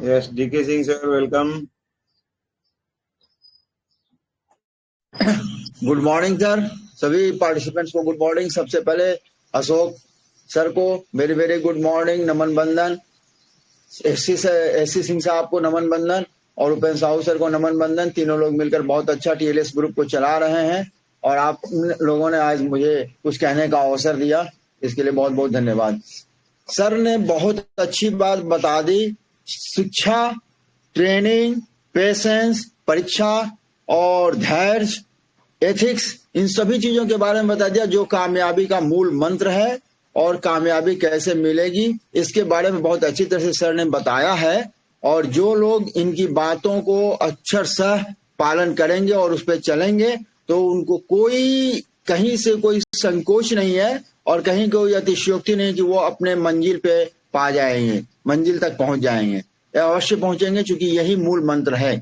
Yes, DK Singh, sir, welcome. Good morning sir, सभी पार्टिसिपेंट्स को गुड मॉर्निंग। सबसे पहले अशोक सर को वेरी वेरी गुड मॉर्निंग, नमन बंदन। एससी सिंह साहब को नमन बंदन और उपेंद्र साहू सर को नमन बंदन। तीनों लोग मिलकर बहुत अच्छा टीएलएस ग्रुप को चला रहे हैं और आप लोगों ने आज मुझे कुछ कहने का अवसर दिया, इसके लिए बहुत बहुत धन्यवाद। सर ने बहुत अच्छी बात बता दी। शिक्षा, ट्रेनिंग, पेशेंस, परीक्षा और धैर्य, एथिक्स, इन सभी चीजों के बारे में बता दिया जो कामयाबी का मूल मंत्र है और कामयाबी कैसे मिलेगी इसके बारे में बहुत अच्छी तरह से सर ने बताया है। और जो लोग इनकी बातों को अक्षरशः पालन करेंगे और उस पर चलेंगे तो उनको कोई कहीं से कोई संकोच नहीं है और कहीं कोई अतिशयोक्ति नहीं कि वो अपने मंजिल पे पा जाएंगे, मंजिल तक पहुंच जाएंगे। अवश्य पहुंचेंगे, क्योंकि यही मूल मंत्र है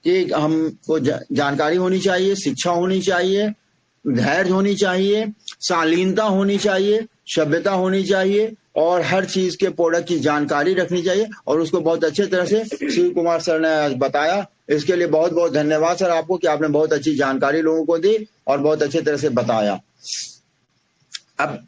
कि हमको जानकारी होनी चाहिए, शिक्षा होनी चाहिए, धैर्य होनी चाहिए, शालीनता होनी चाहिए, सभ्यता होनी चाहिए और हर चीज के प्रोडक्ट की जानकारी रखनी चाहिए। और उसको बहुत अच्छे तरह से शिव कुमार सर ने आज बताया। इसके लिए बहुत बहुत धन्यवाद सर आपको कि आपने बहुत अच्छी जानकारी लोगों को दी और बहुत अच्छे तरह से बताया। अब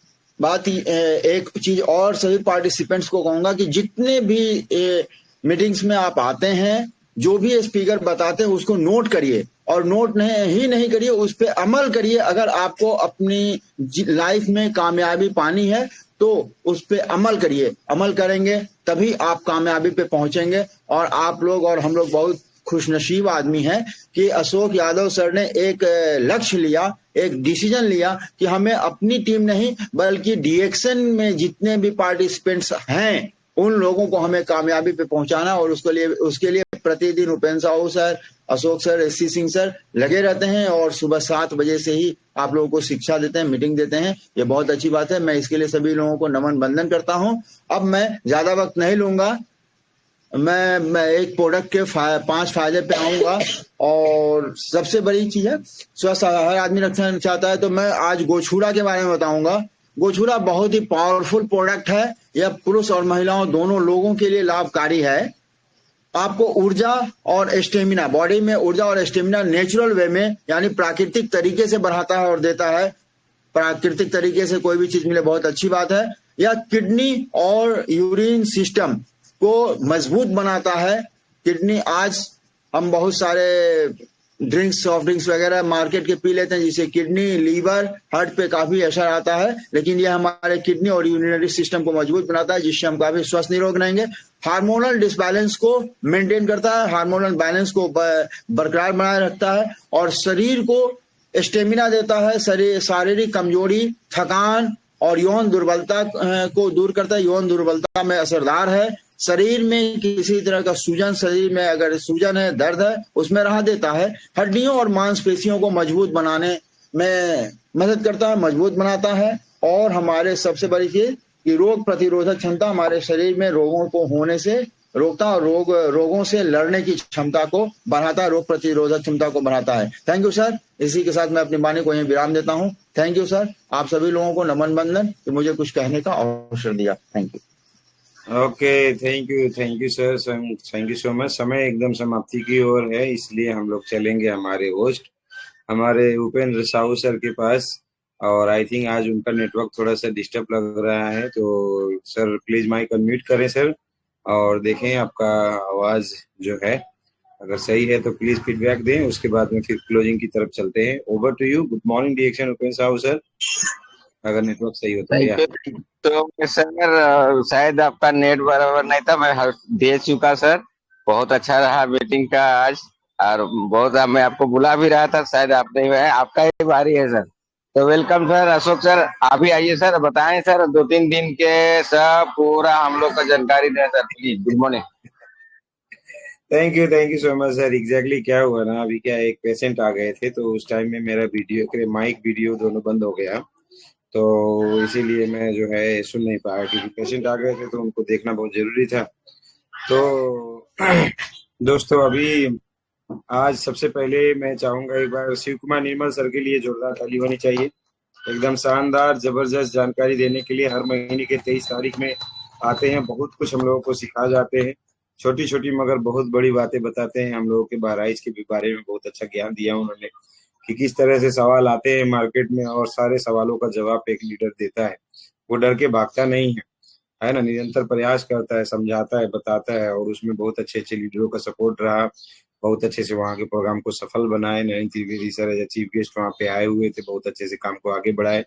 बात एक चीज और सभी पार्टिसिपेंट्स को कहूंगा कि जितने भी मीटिंग्स में आप आते हैं, जो भी स्पीकर बताते हैं उसको नोट करिए और नोट नहीं करिए, उस पर अमल करिए। अगर आपको अपनी लाइफ में कामयाबी पानी है तो उस पे अमल करिए। अमल करेंगे तभी आप कामयाबी पे पहुंचेंगे। और आप लोग और हम लोग बहुत खुशनसीब आदमी हैं कि अशोक यादव सर ने एक लक्ष्य लिया, एक डिसीजन लिया कि हमें अपनी टीम नहीं बल्कि डीएक्शन में जितने भी पार्टिसिपेंट्स हैं उन लोगों को हमें कामयाबी पे पहुंचाना। और उसके लिए प्रतिदिन Upendra Sahu sir, Ashok sir, SC Singh sir लगे रहते हैं और सुबह 7 बजे से ही आप लोगों को शिक्षा देते हैं, मीटिंग देते हैं। ये बहुत अच्छी बात है। मैं इसके लिए सभी लोगों को नमन बंदन करता हूं। अब मैं ज्यादा वक्त नहीं लूंगा, मैं एक प्रोडक्ट के 5 फायदे पे आऊंगा। और सबसे बड़ी चीज है स्वस्थ हर आदमी रखना चाहता है, तो मैं आज गोछूड़ा के बारे में बताऊंगा। गोछूड़ा बहुत ही पावरफुल प्रोडक्ट है। यह पुरुष और महिलाओं दोनों लोगों के लिए लाभकारी है। आपको ऊर्जा और स्टेमिना, बॉडी में ऊर्जा और स्टेमिना नेचुरल वे में यानी प्राकृतिक तरीके से बढ़ाता है और देता है। प्राकृतिक तरीके से कोई भी चीज मिले बहुत अच्छी बात है। यह किडनी और यूरिन सिस्टम को मजबूत बनाता है। किडनी, आज हम बहुत सारे ड्रिंक्स, सॉफ्ट ड्रिंक्स वगैरह मार्केट के पी लेते हैं जिससे किडनी, लीवर, हार्ट पे काफी असर आता है, लेकिन यह हमारे किडनी और यूरिनरी सिस्टम को मजबूत बनाता है जिससे हम काफी स्वस्थ निरोग रहेंगे। हार्मोनल डिसबैलेंस को मेंटेन करता है, हार्मोनल बैलेंस को बरकरार बनाए रखता है और शरीर को स्टेमिना देता है। शारीरिक कमजोरी, थकान और यौन दुर्बलता को दूर करता है। यौन दुर्बलता में असरदार है। शरीर में किसी तरह का सूजन, शरीर में अगर सूजन है, दर्द है, उसमें राहत देता है। हड्डियों और मांसपेशियों को मजबूत बनाने में मदद करता है, मजबूत बनाता है। और हमारे सबसे बड़ी चीज कि रोग प्रतिरोधक क्षमता, हमारे शरीर में रोगों को होने से रोकता और रोगों से लड़ने की क्षमता को बढ़ाता है, रोग प्रतिरोधक क्षमता को बढ़ाता है। Thank you sir. इसी के साथ मैं अपनी वाणी को यहीं विराम देता हूँ। Thank you sir. आप सभी लोगों को नमन बंदन कि मुझे कुछ कहने का अवसर दिया। Thank you. Okay, thank you sir, thank you so much. समय एकदम समाप्ति की ओर है, इसलिए हम लोग चलेंगे हमारे होस्ट हमारे उपेंद्र साहू सर के पास। और आई थिंक आज उनका नेटवर्क थोड़ा सा डिस्टर्ब लग रहा है, तो सर प्लीज माइक अनम्यूट करें सर और देखें आपका आवाज जो है अगर सही है तो प्लीज फीडबैक दें। उसके बाद में फिर क्लोजिंग की तरफ चलते हैं। Over to you. Good morning डीएक्शन उपेंद्र साहू सर, अगर नेटवर्क सही होता है। तो सर शायद आपका नेट बराबर नहीं था, मैं दे चुका सर। बहुत अच्छा रहा मीटिंग का आज और बहुत मैं आपको बुला भी रहा था, शायद आप नहीं आए। आपका ही बारी है सर, तो वेलकम सर। अशोक सर आप भी आइए सर, बताएं सर 2-3 दिन के सब पूरा हम लोग का जानकारी दें sir please. Good morning. Thank you so much sir. Exactly क्या हुआ ना, अभी क्या एक पेशेंट आ गए थे तो उस टाइम में मेरा माइक वीडियो दोनों बंद हो गया, तो इसीलिए मैं जो है सुन नहीं पाया क्योंकि पेशेंट आ गए थे तो उनको देखना बहुत जरूरी था। तो दोस्तों अभी आज सबसे पहले मैं चाहूंगा एक बार शिव कुमार निर्मल सर के लिए जोरदार ताली होनी चाहिए। एकदम शानदार जबरदस्त जानकारी देने के लिए हर महीने के 23 तारीख में आते हैं। बहुत कुछ हम लोगों को सिखा जाते हैं, छोटी छोटी मगर बहुत बड़ी बातें बताते हैं। हम लोगों के बहराइच के बारे में बहुत अच्छा ज्ञान दिया उन्होंने कि किस तरह से सवाल आते हैं मार्केट में और सारे सवालों का जवाब एक लीडर देता है। वो डर के भागता नहीं है ना, निरंतर प्रयास करता है, समझाता है, बताता है। और उसमें बहुत अच्छे अच्छे लीडरों का सपोर्ट रहा, बहुत अच्छे से वहाँ के प्रोग्राम को सफल बनाए। Narendra Trivedi sir as chief guest वहाँ पे आए हुए थे, बहुत अच्छे से काम को आगे बढ़ाए।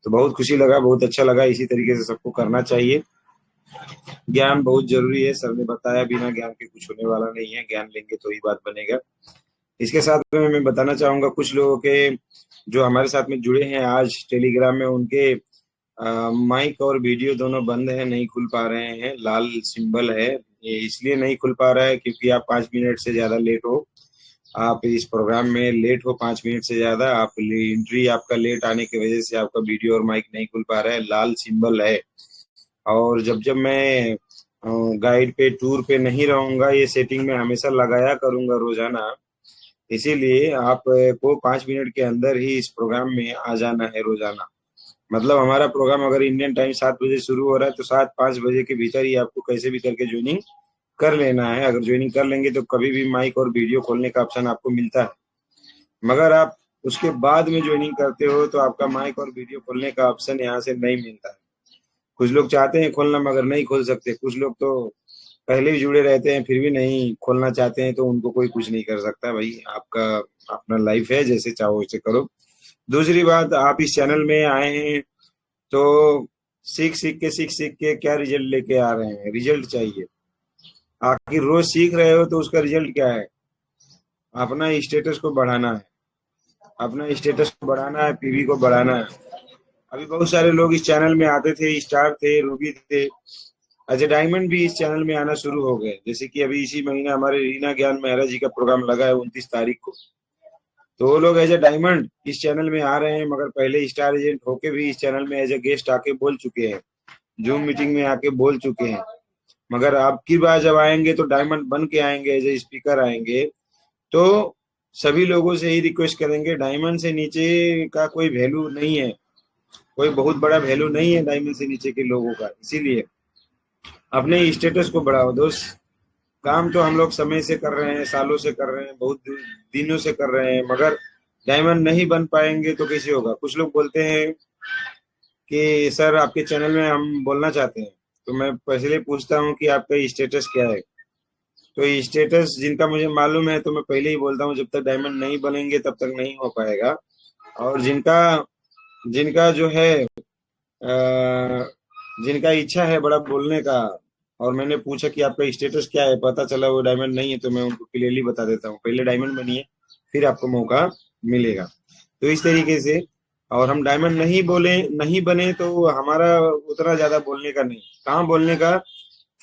तो बहुत खुशी लगा, बहुत अच्छा लगा। इसी तरीके से सबको करना चाहिए। ज्ञान बहुत जरूरी है, सर ने बताया, बिना ज्ञान के कुछ होने वाला नहीं है, ज्ञान लेंगे तो ही बात बनेगा। इसके साथ में मैं बताना चाहूंगा कुछ लोगों के जो हमारे साथ में जुड़े हैं आज टेलीग्राम में, उनके माइक और वीडियो दोनों बंद है, नहीं खुल पा रहे हैं, लाल सिंबल है। ये इसलिए नहीं खुल पा रहा है क्योंकि आप 5 मिनट से ज्यादा लेट हो, आप इस प्रोग्राम में लेट हो 5 मिनट से ज्यादा, आप एंट्री आपका लेट आने की वजह से आपका वीडियो और माइक नहीं खुल पा रहा है, लाल सिंबल है। और जब जब मैं गाइड पे टूर पे नहीं रहूंगा, ये सेटिंग में हमेशा लगाया करूंगा रोजाना, इसीलिए आपको 5 मिनट के अंदर ही इस प्रोग्राम में आ जाना है रोजाना। मतलब हमारा प्रोग्राम अगर इंडियन टाइम 7 बजे शुरू हो रहा है तो 7-5 बजे के भीतर ही आपको कैसे भी करके ज्वाइनिंग कर लेना है। अगर ज्वाइनिंग कर लेंगे तो कभी भी माइक और वीडियो खोलने का ऑप्शन आपको मिलता है, मगर आप उसके बाद में ज्वाइनिंग करते हो तो आपका माइक और वीडियो खोलने का ऑप्शन यहाँ से नहीं मिलता है। कुछ लोग चाहते हैं खोलना मगर नहीं खोल सकते, कुछ लोग तो पहले भी जुड़े रहते हैं फिर भी नहीं खोलना चाहते हैं, तो उनको कोई कुछ नहीं कर सकता भाई, आपका अपना लाइफ है, जैसे चाहो वैसे करो। दूसरी बात, आप इस चैनल में आए हैं तो सीख सीख के क्या रिजल्ट लेके आ रहे हैं, रिजल्ट चाहिए। आखिर रोज सीख रहे हो तो उसका रिजल्ट क्या है? अपना स्टेटस को बढ़ाना है, अपना स्टेटस को बढ़ाना है, पीवी को बढ़ाना है। अभी बहुत सारे लोग इस चैनल में आते थे, स्टार थे, रूबी थे, अजय डायमंड भी इस चैनल में आना शुरू हो गए। जैसे कि अभी इसी महीने हमारे रीना ज्ञान मेहरा जी का प्रोग्राम लगा है 29 तारीख को, तो वो लोग एज ए डायमंड इस चैनल में आ रहे हैं, मगर पहले स्टार एजेंट होके भी इस चैनल में एज ए गेस्ट आके बोल चुके हैं, जूम मीटिंग में आके बोल चुके हैं। मगर अब की बार जब आएंगे तो डायमंड बन के आएंगे, एज ए स्पीकर आएंगे, तो सभी लोगों से ही रिक्वेस्ट करेंगे, डायमंड से नीचे का कोई वैल्यू नहीं है, कोई बहुत बड़ा वैल्यू नहीं है डायमंड से नीचे के लोगों का। इसीलिए अपने स्टेटस को बढ़ाओ दोस्त। काम तो हम लोग समय से कर रहे हैं, सालों से कर रहे हैं, बहुत दिनों से कर रहे हैं, मगर डायमंड नहीं बन पाएंगे तो कैसे होगा। कुछ लोग बोलते हैं कि सर आपके चैनल में हम बोलना चाहते हैं, तो मैं पहले पूछता हूँ कि आपका स्टेटस क्या है। तो स्टेटस जिनका मुझे मालूम है तो मैं पहले ही बोलता हूँ, जब तक डायमंड नहीं बनेंगे तब तक नहीं हो पाएगा। और जिनका जिनका जो है जिनका इच्छा है बड़ा बोलने का, और मैंने पूछा कि आपका स्टेटस क्या है, पता चला वो डायमंड नहीं है, तो मैं उनको क्लियरली बता देता हूँ, पहले डायमंड बनिए फिर आपको मौका मिलेगा। तो इस तरीके से, और हम डायमंड नहीं बने तो हमारा उतना ज्यादा बोलने का नहीं, कहाँ बोलने का,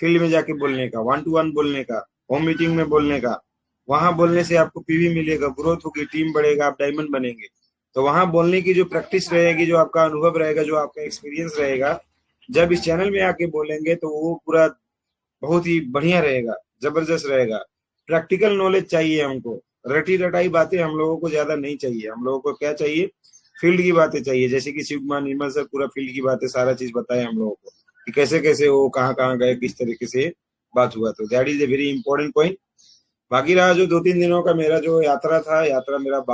फील्ड में जाके बोलने का, 1-to-1 बोलने का, होम मीटिंग में बोलने का। वहां बोलने से आपको पीवी मिलेगा, ग्रोथ होगी, टीम बढ़ेगा, आप डायमंड बनेंगे। तो वहां बोलने की जो प्रैक्टिस रहेगी, जो आपका अनुभव रहेगा, जो आपका एक्सपीरियंस रहेगा, जब इस चैनल में आके बोलेंगे तो वो पूरा बहुत ही बढ़िया रहेगा, जबरदस्त रहेगा। प्रैक्टिकल नॉलेज चाहिए हमको, रटी रटाई बातें हम लोगों को ज्यादा नहीं चाहिए। हम लोगों को क्या चाहिए, फील्ड की बातें चाहिए। जैसे कि शिव कुमार निर्मल सर पूरा फील्ड की बातें सारा चीज बताए हम लोगों को, कि कैसे कैसे वो कहाँ कहाँ गए, किस तरीके से बात हुआ। तो that is a very important point. बाकी रहा जो 2-3 दिनों का मेरा जो यात्रा था, यात्रा मेरा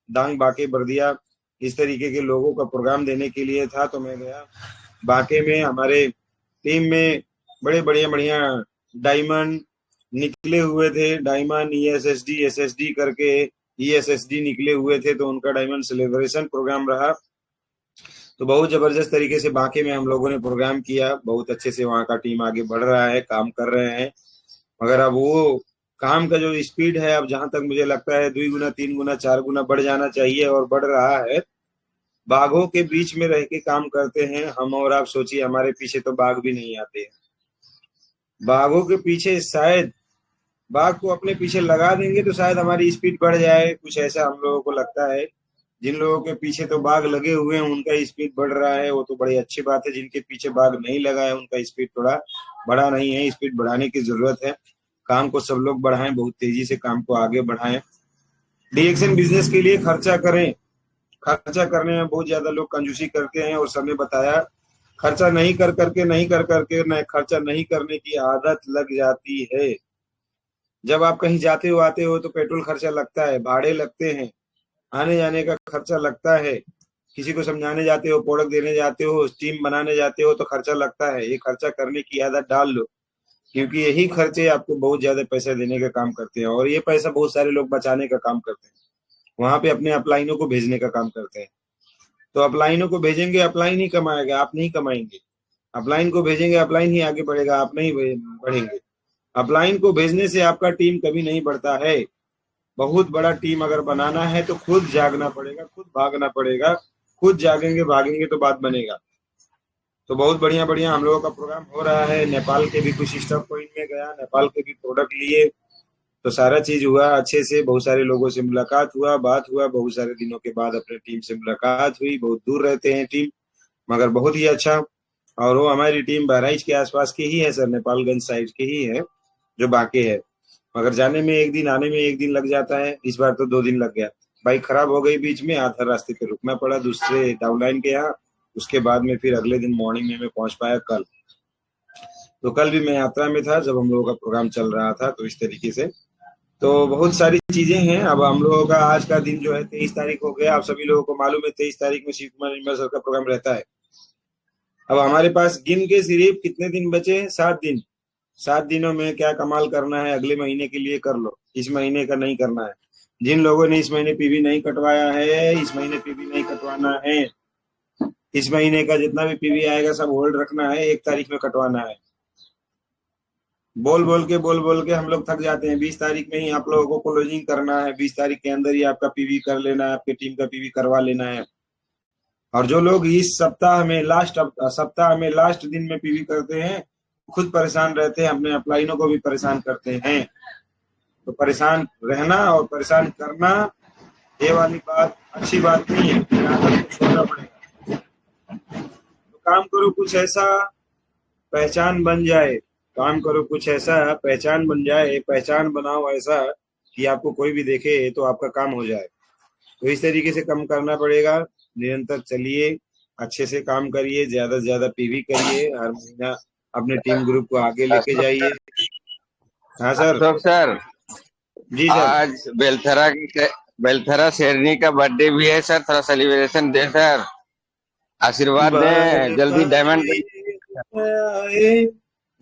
दांग बाके बर्दिया इस तरीके के लोगों का प्रोग्राम देने के लिए था। तो मैं गया बाके में, हमारे टीम में बड़े बढ़िया बढ़िया डायमंड निकले हुए थे, डायमंड एसएसडी करके ईएसएसडी निकले हुए थे, तो उनका डायमंड सेलिब्रेशन प्रोग्राम रहा। तो बहुत जबरदस्त तरीके से बाके में हम लोगों ने प्रोग्राम किया, बहुत अच्छे से वहाँ का टीम आगे बढ़ रहा है, काम कर रहे हैं। मगर अब वो काम का जो स्पीड है, अब जहां तक मुझे लगता है 2 गुना 3 गुना 4 गुना बढ़ जाना चाहिए, और बढ़ रहा है। बाघों के बीच में रह के काम करते हैं हम, और आप सोचिए हमारे पीछे तो बाघ भी नहीं आते हैं। बाघों के पीछे शायद बाघ को अपने पीछे लगा देंगे तो शायद हमारी स्पीड बढ़ जाए, कुछ ऐसा हम लोगों को लगता है। जिन लोगों के पीछे तो बाघ लगे हुए हैं उनका स्पीड बढ़ रहा है, वो तो बड़ी अच्छी बात है। जिनके पीछे बाघ नहीं लगा है उनका स्पीड थोड़ा बढ़ा नहीं है, स्पीड बढ़ाने की जरूरत है। काम को सब लोग बढ़ाएं, बहुत तेजी से काम को आगे बढ़ाएं। डीएक्शन बिजनेस के लिए खर्चा करें, खर्चा करने में बहुत ज्यादा लोग कंजूसी करते हैं, और सबने बताया खर्चा नहीं कर करके न खर्चा नहीं करने की आदत लग जाती है। जब आप कहीं जाते हो आते हो तो पेट्रोल खर्चा लगता है, भाड़े लगते हैं, आने जाने का खर्चा लगता है, किसी को समझाने जाते हो, प्रोडक्ट देने जाते हो, टीम बनाने जाते हो तो खर्चा लगता है। ये खर्चा करने की आदत डाल लो, क्योंकि यही खर्चे आपको बहुत ज्यादा पैसा देने का काम करते हैं, और ये पैसा बहुत सारे लोग बचाने का काम करते हैं, वहां पे अपने अपलाइनों को भेजने का काम करते हैं। तो अपलाइनों को भेजेंगे, अपलाइन ही कमाएगा, आप नहीं कमाएंगे। अपलाइन को भेजेंगे, अपलाइन ही आगे बढ़ेगा, आप नहीं बढ़ेंगे। अपलाइन को भेजने से आपका टीम कभी नहीं बढ़ता है। बहुत बड़ा टीम अगर बनाना है तो खुद जागना पड़ेगा, खुद भागना पड़ेगा। खुद जागेंगे भागेंगे तो बात बनेगा। तो बहुत बढ़िया बढ़िया हम लोगों का प्रोग्राम हो रहा है। नेपाल के भी कुछ स्टॉक पॉइंट में गया, नेपाल के भी प्रोडक्ट लिए, तो सारा चीज हुआ अच्छे से। बहुत सारे लोगों से मुलाकात हुआ, बात हुआ, बहुत सारे दिनों के बाद अपने टीम से मुलाकात हुई। बहुत दूर रहते हैं टीम, मगर बहुत ही अच्छा। और वो हमारी टीम बहराइच के आसपास की ही है सर, नेपालगंज साइड की ही है जो बाकी है। मगर जाने में एक दिन, आने में एक दिन लग जाता है। इस बार तो 2 दिन लग गया। बाइक खराब हो गई, बीच में आधा रास्ते पे रुकना पड़ा दूसरे डाउनलाइन के यहाँ। उसके बाद में फिर अगले दिन मॉर्निंग में मैं पहुंच पाया कल। तो कल भी मैं यात्रा में था जब हम लोगों का प्रोग्राम चल रहा था। तो इस तरीके से तो बहुत सारी चीजें हैं। अब हम लोगों का आज का दिन जो है 23 तारीख हो गया। आप सभी लोगों को मालूम है 23 तारीख में शिव कुमार निर्मल सर का प्रोग्राम रहता है। अब हमारे पास गिन के सिर्फ कितने दिन बचे? 7 दिन। 7 दिनों में क्या कमाल करना है अगले महीने के लिए कर लो, इस महीने का नहीं करना है। जिन लोगों ने इस महीने पीवी नहीं कटवाया है, इस महीने पीवी नहीं कटवाना है। इस महीने का जितना भी पीवी आएगा सब होल्ड रखना है, 1 तारीख में कटवाना है। बोल बोल के हम लोग थक जाते हैं। 20 तारीख में ही आप लोगों को क्लोजिंग करना है, 20 तारीख के अंदर ही आपका पीवी कर लेना है, आपके टीम का पीवी करवा लेना है। और जो लोग इस सप्ताह में लास्ट दिन में पीवी करते हैं खुद परेशान रहते हैं, अपने अपलाइनों को भी परेशान करते हैं। तो परेशान रहना और परेशान करना ये वाली बात अच्छी बात नहीं है, छोड़ना पड़ेगा। तो काम करो कुछ ऐसा पहचान बन जाए, काम करो कुछ ऐसा पहचान बन जाए, पहचान बनाओ ऐसा कि आपको कोई भी देखे तो आपका काम हो जाए। तो इस तरीके से काम करना पड़ेगा। निरंतर चलिए, अच्छे से काम करिए, ज्यादा से ज्यादा पीवी करिए, हर महीना अपने टीम ग्रुप को आगे लेके जाइए। हाँ सर। अशोक सर, जी सर। आज बेलथरा शेरनी का बर्थडे भी है सर, थोड़ा सेलिब्रेशन दे सर, आशीर्वाद बार दें, जल्दी बार डायमंड। ये आए,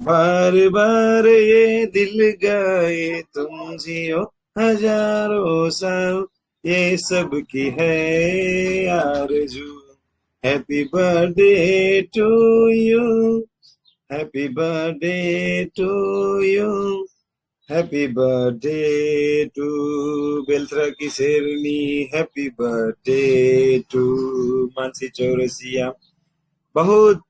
बार बार ये दिल गाए, तुम जियो हजारों साल, ये सब की है आरज़ू। Happy birthday to you, happy birthday to you, happy birthday to Belthara की शेरनी, happy birthday to Mansi Chaurasia. बहुत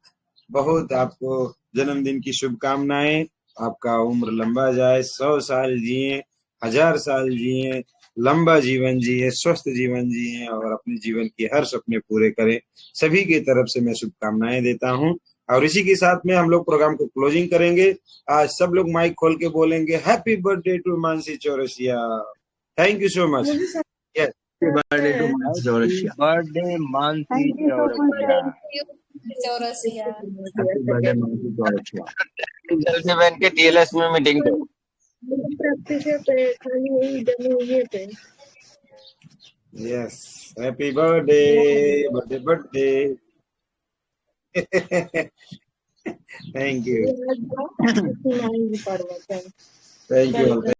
बहुत आपको जन्मदिन की शुभकामनाएं। आपका उम्र लंबा जाए, 100 साल जिए, 1000 साल जिए, लंबा जीवन जिए, स्वस्थ जीवन जिए और अपने जीवन के हर सपने पूरे करें। सभी की तरफ से मैं शुभकामनाएं देता हूं। और इसी के साथ में हम लोग प्रोग्राम को क्लोजिंग करेंगे। आज सब लोग माइक खोल के बोलेंगे happy birthday to Mansi Chaurasia. Thank you so much. Yes, birthday to Chaurasia. Birthday Mansi thank you so much Chaurasia. Chaurasia. Happy birthday Mansi Chaurasia. जल्दी बहन के टीएलएस में मीटिंग दो। Yes, happy birthday, birthday birthday. Thank you, thank you.